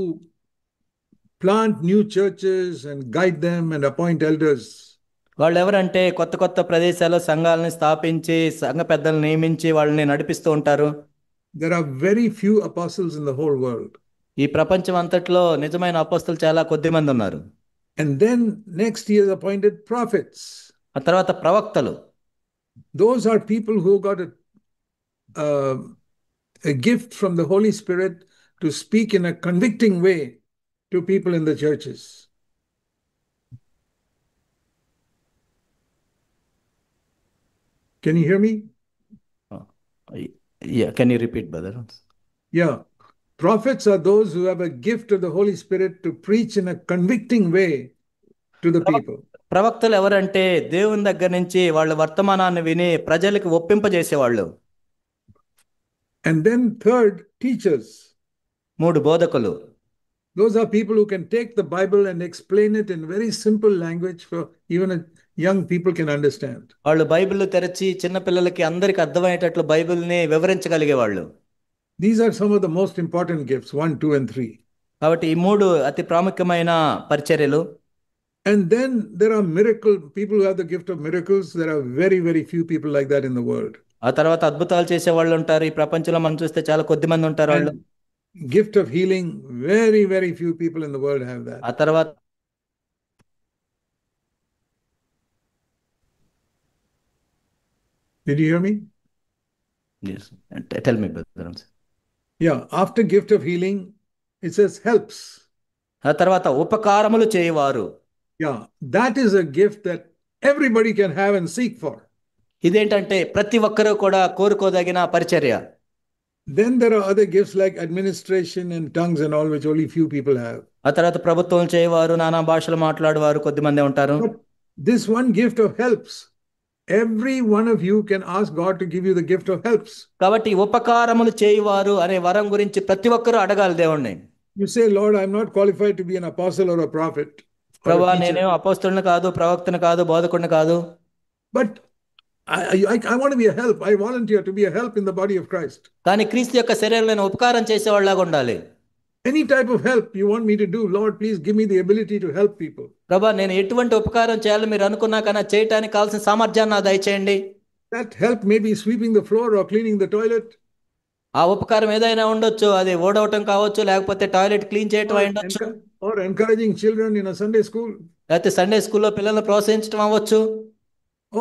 plant new churches and guide them and appoint elders. వాళ్ళు ఎవరంటే కొత్త కొత్త ప్రదేశాల్లో సంఘాలని స్థాపించి సంఘ పెద్దలను నియమించి వాళ్ళని నడిపిస్తూ ఉంటారు. There are very few apostles in the whole world. ఈ ప్రపంచం అంతట్లో నిజమైన అపోస్తలు చాలా కొద్ది మంది ఉన్నారు. And then next he has appointed prophets. ఆ తర్వాత ప్రవక్తలు. Those are people who got a gift from the Holy Spirit to speak in a convicting way to people in the churches. Can you hear me? Yeah, can you repeat, brother? Yeah. Prophets are those who have a gift of the Holy Spirit to preach in a convicting way to the people. ప్రవక్తలు ఎవరంటే దేవుని దగ్గర నుంచి వాళ్ళ వర్తమానాన్ని విని ప్రజలకు ఒప్పింపజేసేవాళ్ళు. And then third, teachers. 3 బోధకులు. Those are people who can take the Bible and explain it in very simple language for even a young people can understand. వాళ్ళు బైబిల్ తెరచి చిన్న పిల్లలకి అందరికి అర్థమయ్యేటట్లు బైబిల్ని వివరించగలిగే వాళ్ళు. These are some of the most important gifts, 1, 2, and 3. కాబట్టి ఈ 3 అతి ప్రాముఖ్యమైన పరిచర్యలు. And then there are people who have the gift of miracles. There are very, very few people like that in the world. ఆ తర్వాత అద్భుతాలు చేసే వాళ్ళు ఉంటారు. ఈ ప్రపంచంలో మనం చూస్తే చాలా కొద్ది మంది ఉంటారు వాళ్ళు. Gift of healing, very, very few people in the world have that. ఆ తర్వాత Did you hear me? yes, tell me, brother. Yeah, after gift of healing, it says helps. ఆ తర్వాత ఉపకారములు చేయవారు. Yeah, that is a gift that everybody can have and seek for. ఇదేంటంటే ప్రతి ఒక్కరూ కూడా కోరుకోదగిన పరిచర్య. Then there are other gifts like administration and tongues and all, which only few people have. ఆ తర్వాత ప్రభుత్వం చేయవారు, నానా భాషలు మాట్లాడేవారు కొద్ది మంది ఉంటారు. But this one gift of helps, every one of you can ask God to give you the gift of helps. కాబట్టి ఉపకారములు చేయవారు అనే వరం గురించి ప్రతి ఒక్కరూ అడగాలి దేవుణ్ణి. You say, Lord, I'm not qualified to be an apostle or a prophet. ప్రభువా, నేనే అపోస్తలుని కాదు, ప్రవక్తను కాదు, బోధకుడిని కాదు. But I want to be a help. I volunteer to be a help in the body of Christ. కానీ క్రీస్తు యొక్క శరీరంలో ఉపకారం చేసేవాళ్ళగా ఉండాలి. Any type of help you want me to do, Lord, please give me the ability to help people. ప్రభువా, నేను ఎటువంటి ఉపకారం చేయాలో మీరు అనుకున్నా కానీ చేయటానికి కావాల్సిన సామర్థ్యాన్ని నాకు దయచేయండి. That help may be sweeping the floor or cleaning the toilet. ఆ ఉపకారం ఏదైనా ఉండొచ్చు, అది ఓడవటం కావచ్చు, లేకపోతే టాయిలెట్ క్లీన్ చేయటం అయి ఉండొచ్చు, or encouraging children in a Sunday school, లేకపోతే సండే స్కూల్లో పిల్లల్ని ప్రోత్సహించడం అవ్వచ్చు,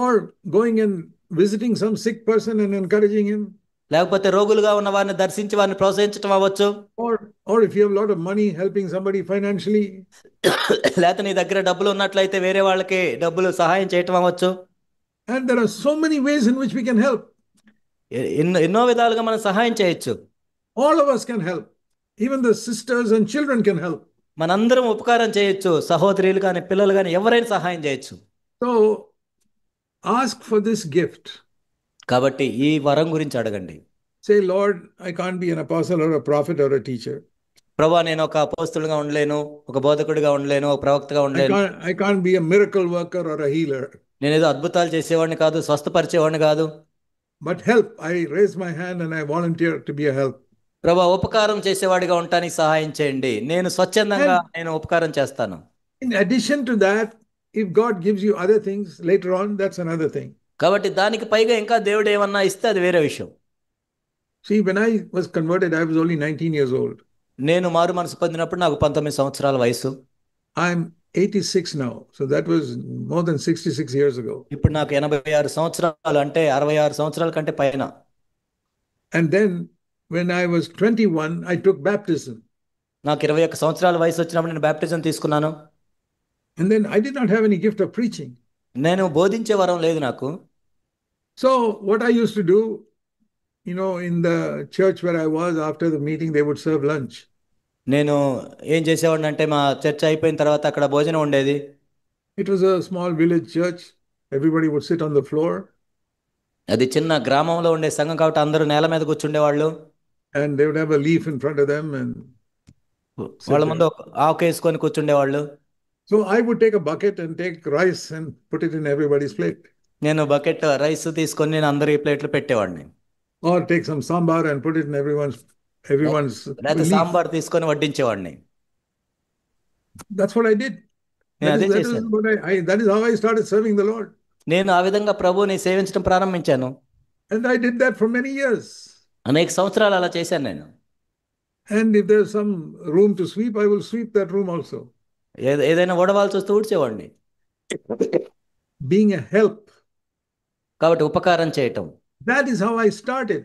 or going and visiting some sick person and encouraging him, లేకపోతే రోగులుగా ఉన్న వారిని దర్శించి వారిని ప్రోత్సహించడం అవ్వచ్చు, or if you have a lot of money, helping somebody financially, లేకపోతే నీ దగ్గర డబ్బులు ఉన్నట్లయితే వేరే వాళ్ళకి డబ్బులు సహాయం చేయటం అవ్వచ్చు. and there are so many ways in which we can help. ఎన్నో విధాలుగా మనం సహాయం చేయొచ్చు. All of us can help. Even the sisters and children can help. మనందరం ఉపకారం చేయొచ్చు. సహోదరులు కానీ పిల్లలు కానీ ఎవరైనా సహాయం చేయొచ్చు. So ask for this gift. కాబట్టి ఈ వరం గురించి అడగండి. Say, Lord, I can't be an apostle or a prophet or a teacher. ప్రభువా, నేను ఒక అపోస్తలుగా ఉండలేను, ఒక బోధకుడిగా ఉండలేను, ఒక ప్రవక్తగా ఉండలేను. I can't be a miracle worker or a healer. నేను ఏదో అద్భుతాలు చేసేవాడిని కాదు, స్వస్థపరిచేవాడిని కాదు. But help, I raise my hand and I volunteer to be a help. ప్రభువా, ఉపకారం చేసేవాడిగా ఉండటానికి సహాయం చేయండి. నేను స్వచ్ఛందంగా నేను ఉపకారం చేస్తాను. In addition to that, if God gives you other things later on, that's another thing. కాబట్టి దానికి పైగా ఇంకా దేవుడు ఏమన్నా ఇస్తే అది వేరే విషయం. See, when I was converted, I was only 19 years old. నేను మారు మనసు పొందినప్పుడు నాకు 19 సంవత్సరాల వయసు. I'm 86 now, so that was more than 66 years ago. ఇప్పుడు నాకు 86 సంవత్సరాలు, అంటే 66 సంవత్సరాల కంటే పైన. And then when I was 21, I took baptism. నాకు 21 సంవత్సరాల వయసు వచ్చినప్పుడు నేను బాప్టిజం తీసుకున్నాను. And then I did not have any gift of preaching. నేను బోధించే వరం లేదు నాకు. So what I used to do, in the church where I was, after the meeting, they would serve lunch. నేను ఏం చేసేవాడిని అంటే మా చర్చ అయిపోయిన తర్వాత అక్కడ భోజనం ఉండేది. It was a small village church. Everybody would sit on the floor అది చిన్న గ్రామంలో ఉండే సంఘం కాబట్టి అందరూ నేల మీద కూర్చుండేవాళ్ళు. and they would have a leaf in front of them and sit వాళ్ళ there. ముందు ఒక ఆకు వేసుకొని కూర్చుండేవాళ్ళు. So I would take a bucket and take rice and put it in everybody's plate. నేను బకెట్ రైస్ తీసుకొని నేను అందరి ప్లేట్లు పెట్టేవాడిని. Or take some sambar and put it in everyone's లేకపోతే leaf. సాంబార్ తీసుకొని వడ్డించేవాడిని. That's what I did. నేను అదే That is చేశాను. what that is how I started serving the Lord. నేను ఆ విధంగా ప్రభువుని సేవించడం ప్రారంభించాను. And I did that for many years. అనేక సంవత్సరాలు అలా చేశాను నేను. And if there's some room to sweep, I will sweep that room also. ఏదైనా ఊడవాల్సి వస్తే ఊడ్చేవాడిని. Being a help. కాబట్టి ఉపకారం చేయటం. That is how I started.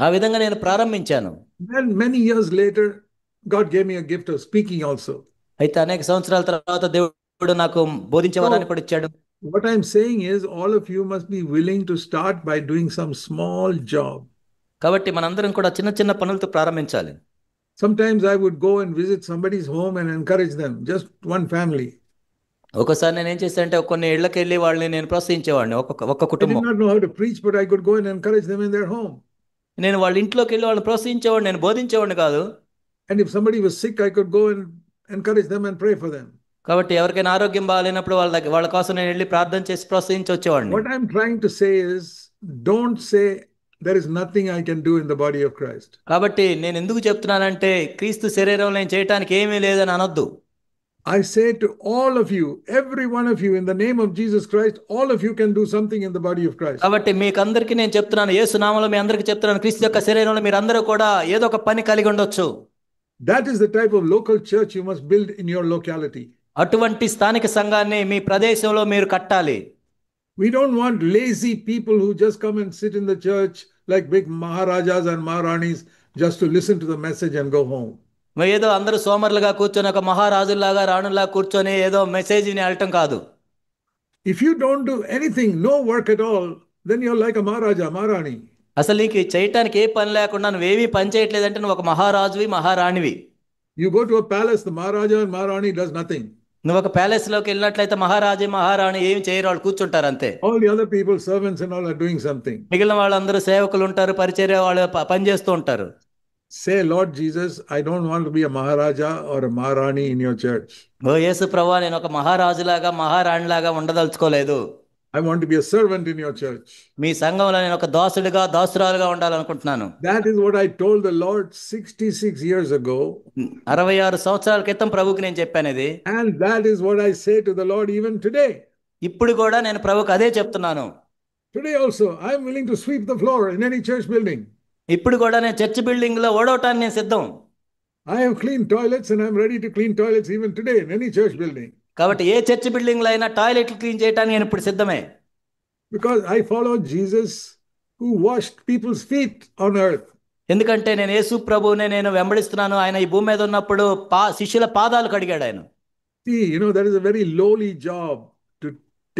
ఆ విధంగా నేను ప్రారంభించాను. Then many years later, God gave me a gift of speaking also. అయితే అనేక సంవత్సరాల తర్వాత దేవుడు నాకు బోధించే వరాన్ని కూడా ఇచ్చాడు. What I'm saying is, all of you must be willing to start by doing some small job. కాబట్టి మనందరం కూడా చిన్న చిన్న పనులతో ప్రారంభించాలి. Sometimes I would go and visit somebody's home and encourage them, just one family. ఒకసారి నేను ఏం చేశానంటే కొన్ని ఇళ్ళకి వెళ్ళి వాళ్ళని నేను ప్రోత్సహించేవాడిని. ఒక్క I did కుటుంబం. not know how to preach, but I could go and encourage them in their home. నేను వాళ్ళ ఇంట్లోకి వెళ్ళి వాళ్ళని ప్రోత్సహించేవాడిని, నేను బోధించేవాడిని కాదు. And if somebody was sick, I could go and encourage them and pray for them. కాబట్టి ఎవరికైనా ఆరోగ్యం బాగాలేనప్పుడు వాళ్ళ కోసం నేను వెళ్ళి ప్రార్థన చేసి ప్రోత్సహించి వచ్చేవాడిని. What I'm trying to say is, don't say there is nothing I can do in the body of Christ. కాబట్టి నేను ఎందుకు చెప్తున్నానంటే క్రీస్తు శరీరంలో నేను చేయటానికి ఏమీ లేదని అనొద్దు. I say to all of you, every one of you, in the name of Jesus Christ, all of you can do something in the body of Christ. కాబట్టి మీకు అందరికీ నేను చెప్తున్నాను, యేసు నామములో మీ అందరికీ చెప్తున్నాను, క్రీస్తు యొక్క శరీరంలో మీరు అందరూ కూడా ఏదో ఒక పని కలిగి ఉండొచ్చు. That is the type of local church you must build in your locality. అటువంటి స్థానిక సంఘాన్ని మీ ప్రదేశంలో మీరు కట్టాలి. We don't want lazy people who just come and sit in the church like big Maharajas and Maharanis just to listen to the message and go home. ఏదో అందరూ సోమరులుగా కూర్చొని ఒక మహారాజుల్లాగా రాణుల్లాగా కూర్చొని ఏదో మెసేజ్ వినటం కాదు. If you don't do anything, no work at all, then you're like a Maharaja, Maharani. అసలు నీకు చేయటానికి ఏ పని లేకుండా నువ్వేమీ పని చేయట్లేదంటే నువ్వు ఒక మహారాజువి, మహారాణివి. You go to a palace, the Maharaja and Maharani does nothing. నువ్వు ఒక ప్యాలెస్ లోకి వెళ్ళినట్లయితే మహారాజు మహారాణి ఏమి చేయరు, వాళ్ళు కూర్చుంటారు అంతే. All the other people, servants and all, are doing something. మిగిలిన వాళ్ళందరూ సేవకులు ఉంటారు, పరిచర్య వాళ్ళు పని చేస్తూ ఉంటారు. Say, Lord Jesus, I don't want to be a Maharaja or a Maharani in your church. ఓ యేసు ప్రభువా, నేను ఒక మహారాజులాగా మహారాణిలాగా ఉండదలుచుకోలేదు. I want to be a servant in your church. మీ సంఘంలో నేను ఒక దాసుడిగా దాసురాలుగా ఉండాలనుకుంటున్నాను. That is what I told the Lord 66 years ago. 66 సంవత్సరాల క్రితం ప్రభువుకి నేను చెప్పాను ఇది. And that is what I say to the Lord even today. ఇప్పుడు కూడా నేను ప్రభువుకి అదే చెప్తున్నాను. Today also, I am willing to sweep the floor in any church building. ఇప్పుడు కూడా నేను చర్చ్ బిల్డింగ్ లో ఓడవటానికి నేను సిద్ధం. I have cleaned toilets and I am ready to clean toilets even today in any church building. కాబట్టి ఏ church building లో అయినా టాయిలెట్లు క్లీన్ చేయడానికి నేను ఇప్పుడు సిద్ధమే. Because I follow Jesus who washed people's feet on earth. ఎందుకంటే నేను యేసు ప్రభువునే నేను వెంబడిస్తున్నాను. ఆయన ఈ భూమి మీద ఉన్నప్పుడు శిష్యుల పాదాలు కడిగాడు ఆయన. See, that is a very lowly job to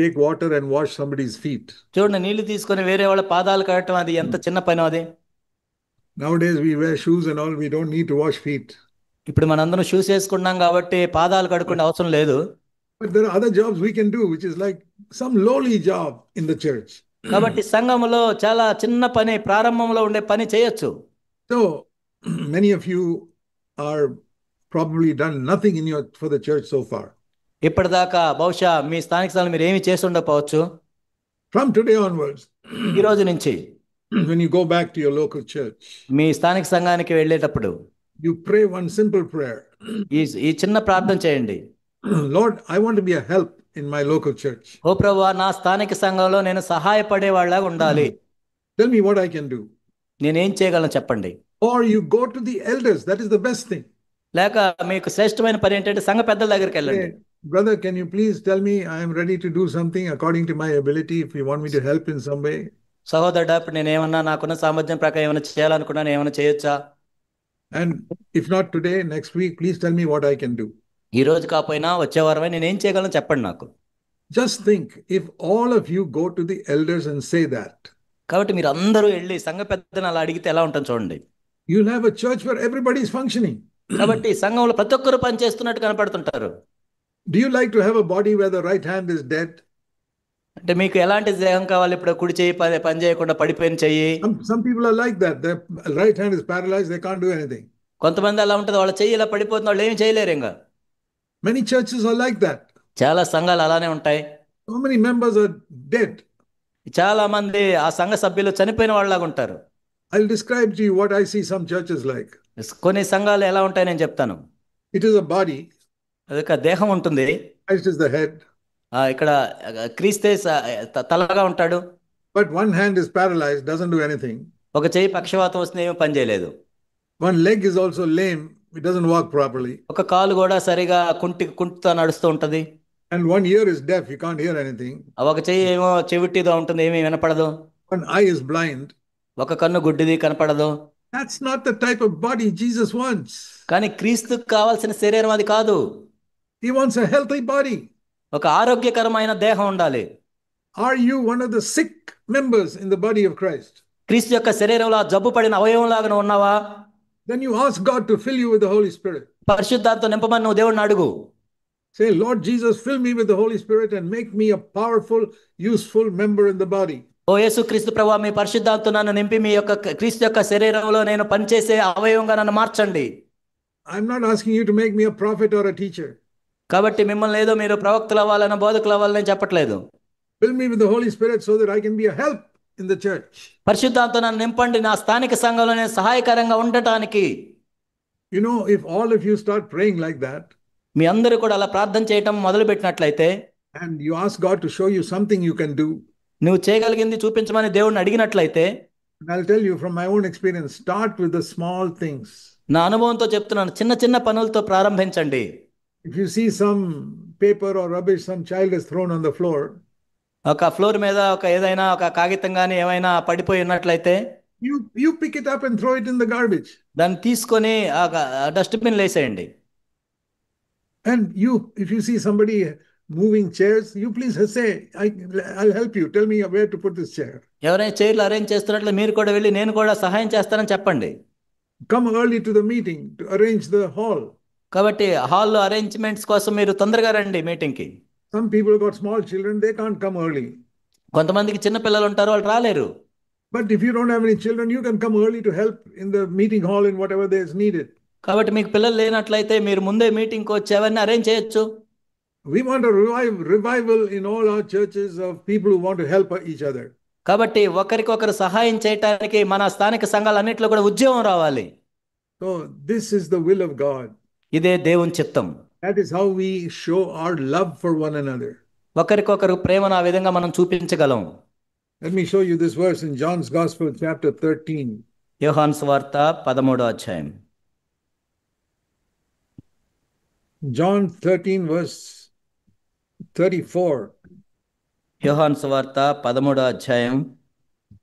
take water and wash somebody's feet. చూడండి, నీళ్లు తీసుకొని వేరే వాళ్ళ పాదాలు కడటం అది ఎంత చిన్న పని అది. Nowadays we wear shoes and all, we don't need to wash feet. ఇప్పుడు మనందరం షూస్ వేసుకున్నాం కాబట్టి పాదాలు కడుక్కునే అవసరం లేదు. But there are other jobs we can do, which is like some lowly job in the church. కాబట్టి సంఘములో చాలా చిన్న పని, ప్రారంభంలో ఉండే పని చేయొచ్చు. So many of you are probably done nothing for the church so far. ఇప్పటిదాకా బహుశా మీ స్థానిక స్థానం మీరు ఏమి చేసి ఉండకపోవచ్చు. From today onwards, ఈ రోజు నుంచి when you go back to your local church, మీ స్థానిక సంఘానికి వెళ్ళేటప్పుడు you pray one simple prayer. ఈ చిన్న ప్రార్థన చేయండి. Lord, I want to be a help in my local church. ఓ ప్రభువా, నా స్థానిక సంఘంలో నేను సహాయపడేవాళ్ళగా ఉండాలి. Tell me what I can do. నేనేం చేయగలను చెప్పండి. Or you go to the elders. That is the best thing. లేక మీకు శ్రేష్టమైన పని ఏంటంటే సంఘ పెద్దల దగ్గరికి వెళ్ళండి. Hey, brother, can you please tell me I am ready to do something according to my ability if you want me to help in some way? సహోదరుడా, ఇప్పుడు నేను ఏమన్నా నాకున్న సామర్థ్యం ప్రకారం ఏమైనా చేయాలనుకున్నాను, ఏమైనా చేయొచ్చా? And if not today, next week, please tell me what I can do. ఈ రోజు కాకపోయినా వచ్చే వారమే నేనేం చేయగలను చెప్పండి నాకు. Just think, if all of you go to the elders and say that, కాబట్టి మీరు అందరూ వెళ్ళి సంఘ పెద్దను అలా అడిగితే ఎలా ఉంటుంది చూడండి. you'll have a church where everybody is functioning. కాబట్టి సంఘంలో ప్రతి ఒక్కరు పని చేస్తున్నట్టు కనపడుతుంటారు. Do you like to have a body where the right hand is dead? అంటే మీకు ఎలాంటి దేహం కావాలి? ఇప్పుడు కుడి చెయ్యి పని చేయకుండా పడిపోయిన చెయ్యి. Some people are like that. Their right hand is paralyzed, they can't do anything. కొంతమంది అలా ఉంటుంది, వాళ్ళ చెయ్యి ఇలా పడిపోతుంది, వాళ్ళు ఏం చేయలేరు ఇంకా. Many churches are like that. చాలా సంఘాలు అలానే ఉంటాయి. So many members are dead. చాలా మంది ఆ సంఘ సభ్యులు చనిపోయిన వాళ్ళలాగా ఉంటారు. I'll describe to you what I see some churches like. కొన్ని సంఘాలు ఎలా ఉంటాయి నేను చెప్తాను. It is a body. అదొక దేహం ఉంటుంది. Christ is the head. ఇక్కడ క్రీస్తే తలగా ఉంటాడు. But one hand is paralyzed, doesn't do anything. ఒక చెయ్యి పక్షవాతం వస్తుంది, ఏమీ పని చేయలేదు. One leg is also lame, it doesn't walk properly. ఒక కాలు కూడా సరిగా కుంటుతో నడుస్తూ ఉంటది. And one ear is deaf, you can't hear anything. ఒక చెయ్యి ఏమో చెవిటిదో ఉంటుంది, ఏమీ వినపడదు. One eye is blind. ఒక కన్ను గుడ్డిది, కనపడదు. That's not the type of body Jesus wants. కానీ క్రీస్తుకు కావాల్సిన శరీరం అది కాదు. He wants a healthy body. ఒక ఆరోగ్యకరమైన దేహం ఉండాలి. Are you one of the sick members in the body of Christ? క్రీస్తు యొక్క శరీరంలో జబ్బు పడిన అవయవం లాగా ఉన్నావా? Then you ask God to fill you with the Holy Spirit. పరిశుద్ధాత్మతో నింపమని నువ్వు దేవుడిని అడుగు. Say, Lord Jesus, fill me with the Holy Spirit and make me a powerful, useful member in the body. ఓ యేసు క్రీస్తు ప్రభువా, మీ పరిశుద్ధాత్మతో నన్ను నింపి మీ యొక్క క్రీస్తు యొక్క శరీరంలో నేను పనిచేసే అవయవంగా నన్ను మార్చండి. I'm not asking you to make me a prophet or a teacher. కాబట్టి మిమ్మల్ని ఏదో మీరు ప్రవక్తలు అవ్వాలని, బోధకులు అవ్వాలని చెప్పట్లేదు. Fill me with the Holy Spirit so that I can be a help in the church. పరిశుద్ధాత్మతో నన్ను నింపండి, నా స్థానిక సంఘంలో నేను సహాయకరంగా ఉండటానికి. You know, if all of you start praying like that, మీ అందరూ కూడా అలా ప్రార్థన చేయటం మొదలు పెట్టినట్లయితే, and you ask God to show you something you can do, నువ్వు చేయగలిగింది చూపించమని దేవుడిని అడిగినట్లయితే, I'll tell you from my own experience, start with the small things. నా అనుభవంతో చెప్తున్నాను, చిన్న చిన్న పనులతో ప్రారంభించండి. If you see some paper or rubbish some child has thrown on the floor, ఒక ఫ్లోర్ మీద ఏదైనా ఒక కాగితం కానీ ఏమైనా పడిపోయి ఉన్నట్లయితే, you pick it up and throw it in the garbage. దాన్ని తీసుకొని ఆ డస్ట్బిన్ వేసేయండి. And if you see somebody moving chairs, you please say, I'll help you. Tell me where to put this chair. ఎవరైనా చైర్లు arrange చేస్తున్నట్లు మీరు కూడా వెళ్ళి నేను కూడా సహాయం చేస్తానని చెప్పండి. Come early to the meeting to arrange the hall. కాబట్టి హాల్లో అరేంజ్మెంట్స్ కోసం మీరు తొందరగా రండి మీటింగ్కి. Some people got small children, they can't come early. కొంతమందికి చిన్న పిల్లలు ఉంటారు, వాళ్ళు రాలేరు. But if you don't have any children, you can come early to help in the meeting hall in whatever there is needed. కాబట్టి మీకు పిల్లలు లేనట్లయితే మీరు ముందే మీటింగ్కి వచ్చి అవన్నీ అరేంజ్ చేయొచ్చు. We want a revival in all our churches of people who want to help each other. కాబట్టి ఒకరికొకరు సహాయం చేయడానికి మన స్థానిక సంఘాలన్నింటిలో కూడా ఉద్యమం రావాలి. So this is the will of God. ఇదే దేవుని చిత్తం. That is how we show our love for one another. ఒకరికొకరు ప్రేమను ఆ విధంగా మనం చూపించగలం. Let me show you this verse in John's Gospel, chapter 13. యోహాను సువార్త 13వ అధ్యాయం. John 13, verse 34. యోహాను సువార్త 13వ అధ్యాయం.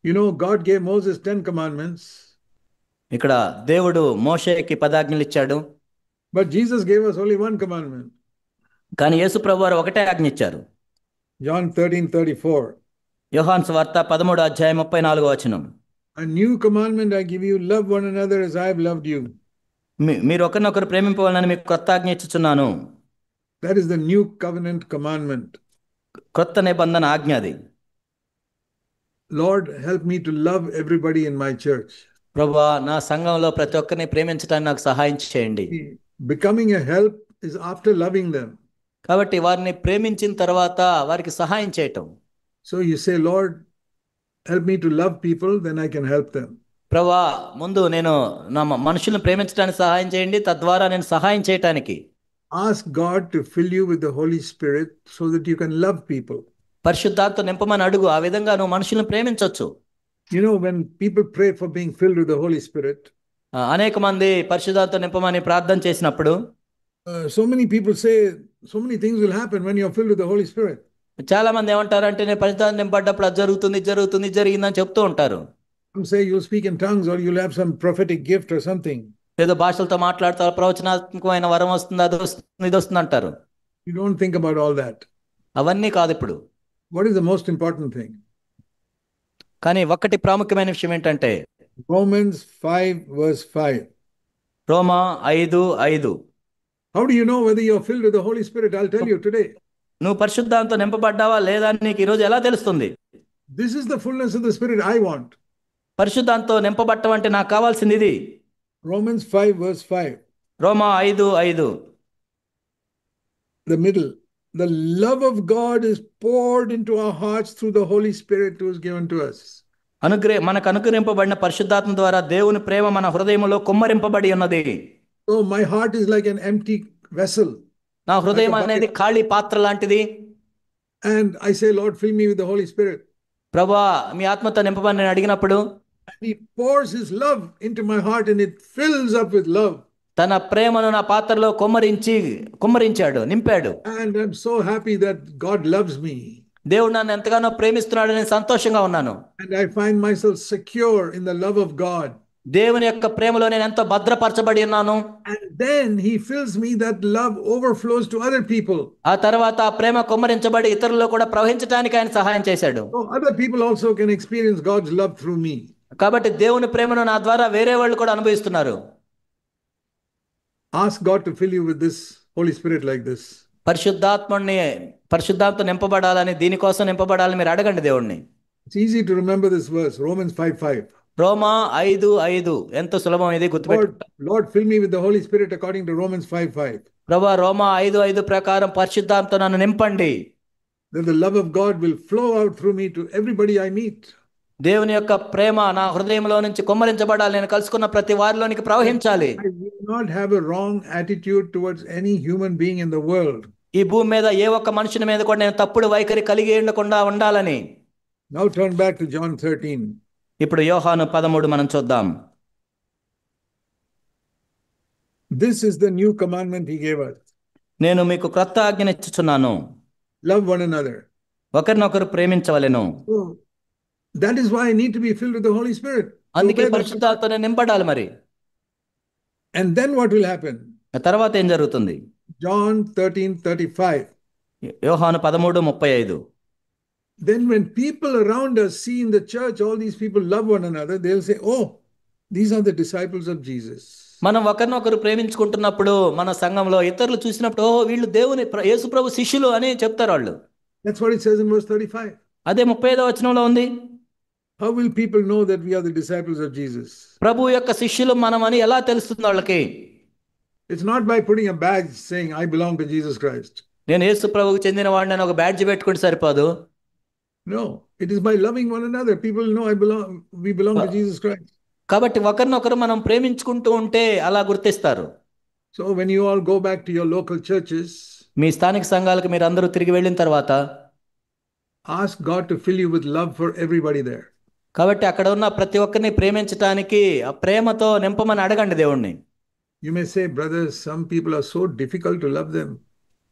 You know, God gave Moses 10 commandments. ఇక్కడ దేవుడు మోషేకి 10 ఆజ్ఞలు ఇచ్చాడు. But Jesus gave us only one commandment. కానీ యేసు ప్రభువారు ఒకటే ఆజ్ఞ ఇచ్చారు. John 13:34. యోహాను సువార్త 13వ అధ్యాయం 34వ వచనం. A new commandment I give you, love one another as I have loved you. మీరు ఒకరినొకరు ప్రేమింపవాలని మీకు కొత్త ఆజ్ఞ ఇచ్చుచున్నాను. That is the new covenant commandment. కొత్త నిబంధన ఆజ్ఞ అది. Lord, help me to love everybody in my church. ప్రభువా, నా సంఘంలో ప్రతి ఒక్కరిని ప్రేమించడానికి నాకు సహాయం చేయండి. Becoming a help is after loving them. కాబట్టి వారిని ప్రేమించిన తర్వాత వారికి సహాయం చేయటం. So you say, Lord, help me to love people, then I can help them. ప్రభువా, ముందు నేను నా మనుషులను ప్రేమించడానికి సహాయం చేయండి, తద్వారా నేను సహాయం చేయటానికి. Ask God to fill you with the Holy Spirit so that you can love people. పరిశుద్ధాత్మ నింపమని అడుగు, ఆ విధంగా నువ్వు మనుషులను ప్రేమించవచ్చు. You know, when people pray for being filled with the Holy Spirit, అనేక మంది పరిశుద్ధాత్మ నింపమని ప్రార్థన చేసినప్పుడు so many people say so many things will happen when you're filled with the Holy Spirit. చాలా మంది ఏమంటారంటే నేను పరిశుద్ధాత్మ నింపడ్డప్పుడు అది జరిగిందని చెప్తూ ఉంటారు. Some say you'll speak in tongues or you'll have some prophetic gift or something. ఏదో భాషలతో మాట్లాడతారు, ప్రవచనాత్మకమైన వరం వస్తుంది, అది వస్తుంది, ఇది వస్తుంది అంటారు. You don't think about all that. అవన్నీ కాదు ఇప్పుడు. What is the most important thing? కానీ ఒక్కటి ప్రాముఖ్యమైన విషయం ఏంటంటే Romans 5, verse 5. Roma 5:5. How do you know whether you're filled with the Holy Spirit? I'll tell you today. నువ్వు పరిశుద్ధాంతో నింపబడ్డావా లేదా అని నీకు ఈరోజు ఎలా తెలుస్తుంది? This is the fullness of the Spirit I want. పరిశుద్ధాంతో నింపబట్టం అంటే నాకు కావాల్సింది ఇది. Romans 5, verse 5, Roma 5:5. the middle. The love of God is poured into our hearts through the Holy Spirit who is given to us. మనకు అనుగ్రహింపబడిన పరిశుద్ధాత్మ ద్వారా దేవుని ప్రేమ మన హృదయములో కుమ్మరింపబడి ఉన్నది. So my heart is like an empty vessel. నా హృదయం అనేది ఖాళీ పాత్ర లాంటిది. And I say, Lord, fill me with the Holy Spirit. ప్రభువా మీ ఆత్మతో నింపమని నేను అడిగినప్పుడు And He pours His love into my heart and it fills up with love. తన ప్రేమను నా పాత్రలో కుమ్మరించాడు, నింపాడు. And I'm so happy that God loves me. దేవుడు నన్ను ఎంతగానో ప్రేమిస్తున్నాడు, నేను సంతోషంగా ఉన్నాను. And I find myself secure in the love of God. దేవుని యొక్క ప్రేమలో నేను ఎంతో భద్రపరచబడి ఉన్నాను. And then He fills me, that love overflows to other people. ఆ తర్వాత ఆ ప్రేమ కుమ్మరించబడి ఇతరుల్లో కూడా ప్రవహించడానికి ఆయన సహాయం చేశాడు. So other people also can experience God's love through me. కాబట్టి దేవుని ప్రేమను నా ద్వారా వేరే వాళ్ళు కూడా అనుభవిస్తున్నారు. Ask God to fill you with this Holy Spirit like this. పరిశుద్ధాత్మ నింపబడాలని, దీనికోసం నింపబడాలని మీరు అడగండి దేవుణ్ణి. It's easy to remember this verse, Romans 5:5. రోమా 5:5 ఎంత సులభం ఇది గుర్తుపెట్టు. Lord, fill me with the Holy Spirit according to Romans 5:5. ప్రభువా రోమా 5:5 ప్రకారం పరిశుద్ధాత్మతో నన్ను నింపండి. That the love of God will flow out through me to everybody I meet. దేవుని యొక్క ప్రేమ నా హృదయంలో నుంచి కుమ్మరించబడాలి, నేను కలుసుకున్న ప్రతి వారిలోనికి ప్రవహించాలి. I will not have a wrong attitude towards any human being in the world. ఈ భూమి మీద ఏ ఒక్క మనుషుని మీద కూడా నేను తప్పుడు వైఖరి కలిగి ఉండకుండా ఉండాలని. Now turn back to John 13. ఇప్పుడు యోహాను 13 మనం చూద్దాం. This is the new commandment He gave us. నేను మీకు క్రొత్త ఆజ్ఞను ఇచ్చుచున్నాను, Love one another. ఒకరినొకరు ప్రేమించవలెను. So that is why I need to be filled with the Holy Spirit. అందుకే పరిశుద్ధాత్మతో నింపడాలి మరి. And then what will happen? ఆ తర్వాత ఏం జరుగుతుంది? John 13:35. యోహాను 13:35. Then when people around us see in the church all these people love one another, they'll say, oh, these are the disciples of Jesus. మనం ఒకరినొకరు ప్రేమించుకుంటున్నప్పుడు మన సంఘంలో ఇతరులు చూసినప్పుడు ఓ వీళ్ళు దేవుని యేసు ప్రభు శిష్యులు అని చెప్తారు వాళ్ళు. That's what it says in verse 35. అదే 35వ వచనంలో ఉంది. How will people know that we are the disciples of Jesus? ప్రభు యొక్క శిష్యులు మనం అని ఎలా తెలుస్తుంది వాళ్ళకి? It's not by putting a badge saying I belong to Jesus Christ. నేను యేసు ప్రభువుకు చెందిన వాడిని అని ఒక బ్యాడ్జ్ పెట్టుకుంటే సరిపోదు. No, it is by loving one another. People know we belong to Jesus Christ. కాబట్టి ఒకరినొకరు మనం ప్రేమించుకుంటూ ఉంటే అలా గుర్తిస్తారు. So when you all go back to your local churches, మీ స్థానిక సంఘాలకు మీరు అందరూ తిరిగి వెళ్ళిన తర్వాత ask God to fill you with love for everybody there. కాబట్టి అక్కడ ఉన్న ప్రతి ఒక్కరిని ప్రేమించడానికి ఆ ప్రేమతో నింపమని అడగండి దేవుణ్ణి. You may say, brothers, some people are so difficult to love them.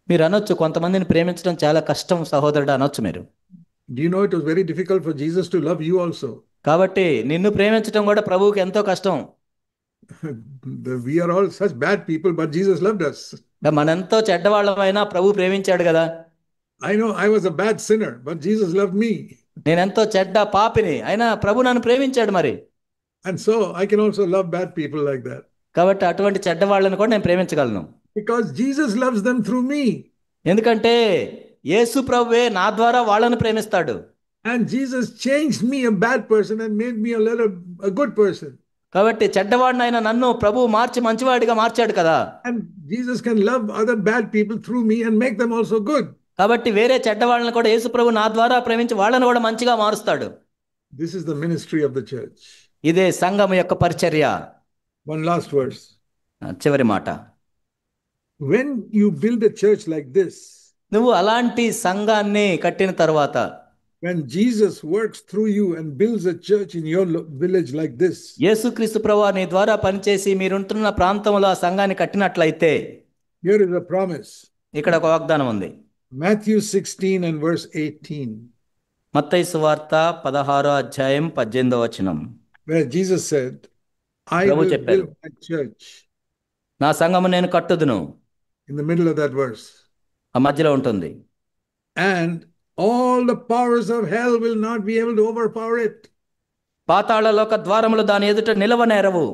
మీరు అనొచ్చు కొంతమందిని ప్రేమించడం చాలా కష్టం సహోదరుడు అనొచ్చు మీరు. Do you know it was very difficult for Jesus to love you also? కాబట్టి నిన్ను ప్రేమించడం కూడా ప్రభువుకి ఎంతో కష్టం. We are all such bad people, but Jesus loved us. మనంతో చెడ్డవాళ్ళమైనా ప్రభు ప్రేమించాడు కదా. I know I was a bad sinner, but Jesus loved me. నేనెంతో చెడ్డ పాపిని, అయినా ప్రభు నన్ను ప్రేమించాడు మరి. And so I can also love bad people like that. కాబట్టి అటువంటి చెడ్డవాళ్ళని కూడా నేను ప్రేమించగలను. Because Jesus loves them through me. ఎందుకంటే యేసు ప్రభువే నా ద్వారా వాళ్ళని ప్రేమిస్తాడు. And Jesus changed me, a bad person, and made me a good person. కాబట్టి చెడ్డవాడినైనా నన్ను ప్రభువు మార్చి మంచివాడిగా మార్చాడు కదా. And Jesus can love other bad people through me and make them also good. కాబట్టి వేరే చెడ్డవాళ్ళని కూడా యేసు ప్రభు నా ద్వారా ప్రేమించి వాళ్ళని కూడా మంచిగా మారుస్తాడు. This is the ministry of the church. ఇదే సంఘం యొక్క పరిచర్య. One last verse. చివరి మాట. When you build a church like this, నువ్వు అలాంటి సంఘాన్ని కట్టిన తర్వాత, when Jesus works through you and builds a church in your village like this, యేసుక్రీస్తు ప్రభువు నీ ద్వారా పనిచేసి మీరుంటున్న ప్రాంతంలో ఆ సంఘాన్ని కట్టినట్లయితే, here is a promise. ఇక్కడ ఒక వాగ్దానం ఉంది. Matthew 16 and verse 18. మత్తయి సువార్త 16:18. Where Jesus said, I will build my church. నా సంఘము నేను కట్టుదును. In the middle of that verse. ఆ మధ్యలో ఉంటుంది. And all the powers of hell will not be able to overpower it. పాతాళ లోక ద్వారములు దాని ఎదుట నిలవనేరవు.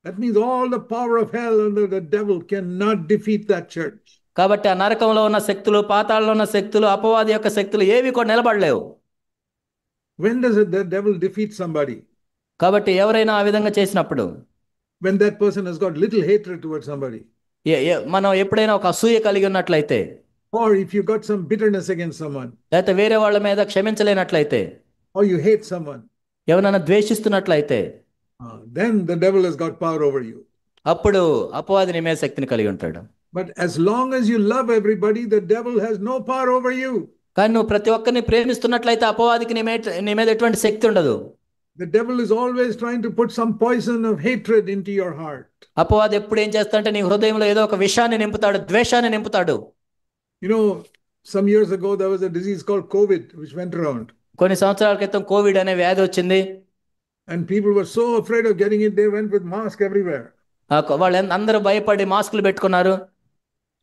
That means all the power of hell under the devil cannot defeat that church. కాబట్టి ఆ నరకంలో ఉన్న శక్తులు, పాతాళంలో ఉన్న శక్తులు, అపవాది యొక్క శక్తులు ఏవి కూడా నిలబడలేవు. When does the devil defeat somebody? కాబట్టి ఎవరైనా ఆ విధంగా చేసినప్పుడు, When that person has got little hatred towards somebody. మనం ఎప్పుడైనా ఒక అసూయ కలిగి ఉన్నట్లయితే, Or if you got some bitterness against someone, లేకపోతే వేరే వాళ్ళ మీద క్షమించలేనట్లయితే, or you hate someone, ఎవరైనా ద్వేషిస్తున్నట్లయితే, then the devil has got power over you. అప్పుడు అపవాది నీ మీద శక్తిని కలిగి ఉంటాడు. But as long as you love everybody, the devil has no power over you. కానీ నువ్వు ప్రతి ఒక్కరిని ప్రేమిస్తున్నట్లయితే అపవాదికి నీ మీద ఎటువంటి శక్తి ఉండదు. The devil is always trying to put some poison of hatred into your heart. అపవాది ఎప్పుడు ఏం చేస్తాడంటే నీ హృదయంలో ఏదో ఒక విషాన్ని నింపుతాడు, ద్వేషాన్ని నింపుతాడు. You know, some years ago there was a disease called COVID which went around. కొన్ని సంవత్సరాల క్రితం కోవిడ్ అనే వ్యాధి వచ్చింది. And people were so afraid of getting it, they went with mask everywhere. వాళ్ళు అందరూ భయపడి మాస్కులు పెట్టుకున్నారు.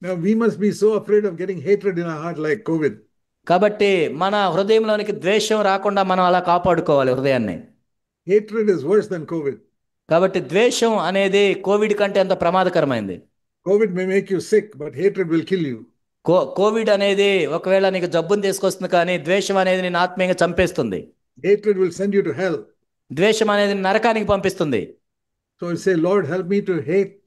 Now we must be so afraid of getting hatred in our heart like COVID. కాబట్టి మన హృదయంలోనికి ద్వేషం రాకుండా మనం అలా కాపాడుకోవాలి హృదయాన్ని. Hatred is worse than COVID. కాబట్టి ద్వేషం అనేది కోవిడ్ కంటే అంత ప్రమాదకరమైంది. COVID may make you sick, but hatred will kill you. Covid అనేది ఒకవేళ నీకు జబ్బుని తీసుకొస్తుంది, కానీ ద్వేషం అనేది నేను ఆత్మీయంగా చంపేస్తుంది. Hatred will send you to hell. ద్వేషం అనేది నరకానికి పంపిస్తుంది. So you say, Lord, help me to hate.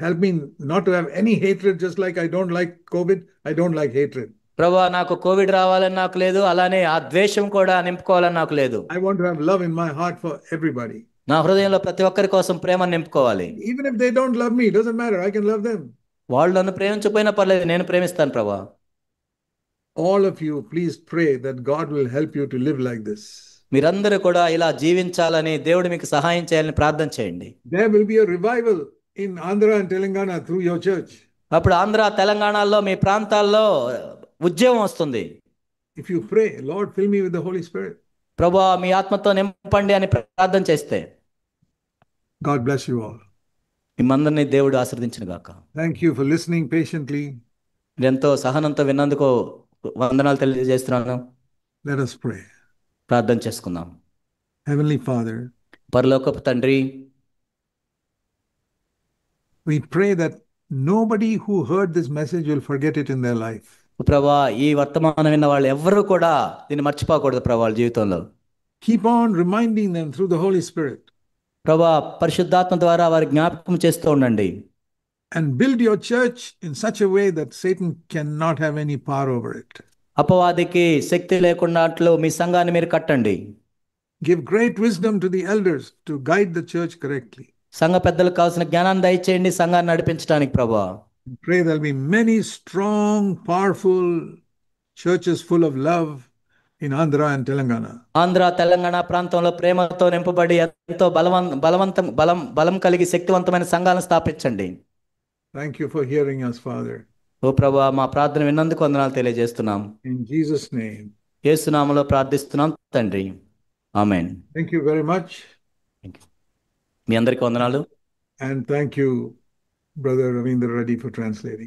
Help me not to have any hatred, just like I don't like COVID, I don't like hatred. ప్రభువా, నాకు Covid రావాలని నాకు లేదు, అలానే ఆ ద్వేషం కూడా నింపుకోవాలని నాకు లేదు. I want to have love in my heart for everybody. నా హృదయంలో ప్రతి ఒక్కరి కోసం ప్రేమను నింపుకోవాలి. Even if they don't love me, it doesn't matter, I can love them. వాళ్ళు నన్ను ప్రేమించకపోయినా పర్లేదు, నేను ప్రేమిస్తాను ప్రభువా. All of you, please pray that God will help you to live like this. మీరందరూ కూడా ఇలా జీవించాలని దేవుడు మీకు సహాయం చేయాలని ప్రార్థన చేయండి. There will be a revival in Andhra and Telangana through your church. అప్పుడు ఆంధ్ర, తెలంగాణలో మీ ప్రాంతాల్లో ఉద్యమం వస్తుంది. If you pray, Lord, fill me with the Holy Spirit. ప్రభువా, మీ ఆత్మతో నింపండి అని ప్రార్థన చేస్తే, God bless you all. మిమ్మందరినీ దేవుడు ఆశీర్వదించును గాక. Thank you for listening patiently. ఎంతో సహనంతో విన్నందుకు వందనాలు తెలియజేస్తున్నాను. Let us pray. ప్రార్థన చేసుకుందాం. Heavenly Father, పరలోకపు తండ్రి, we pray that nobody who heard this message will forget it in their life. ప్రభా, ఈ వర్తమానం విన్న వాళ్ళు ఎవ్వరూ కూడా దీన్ని మర్చిపోకూడదు ప్రభా వాళ్ళ జీవితంలో. Keep on reminding them through the Holy Spirit. ప్రభా, పరిశుద్ధాత్మ ద్వారా వారి జ్ఞాపకం చేస్తూ ఉండండి. And build your church in such a way that Satan cannot have any power over it. అపవాదికి శక్తి లేకుండా అట్లు మీ సంఘాన్ని మీరు కట్టండి. Give great wisdom to the elders to guide the church correctly. సంఘ పెద్దలకు కావాల్సిన జ్ఞానాన్ని దయచేయండి సంఘాన్ని నడిపించడానికి ప్రభా. Pray there'll be many strong, powerful churches full of love in Andhra and Telangana. Andhra, Telangana ప్రాంతంలో ప్రేమతో నింపబడి ఎంతో బలం కలిగి శక్తివంతమైన సంఘాలను స్థాపించండి. Thank you for hearing us, Father. ఓ ప్రభా, మా ప్రార్థన విన్నందుకు వందనాలు తెలియజేస్తున్నాం. In Jesus' name. యేసు నామములో ప్రార్థిస్తున్నాం తండ్రి. ఆమేన్. Thank you very much. మీ అందరికీ వందనాలు. And thank you, Brother Ravindra Reddy, for translating.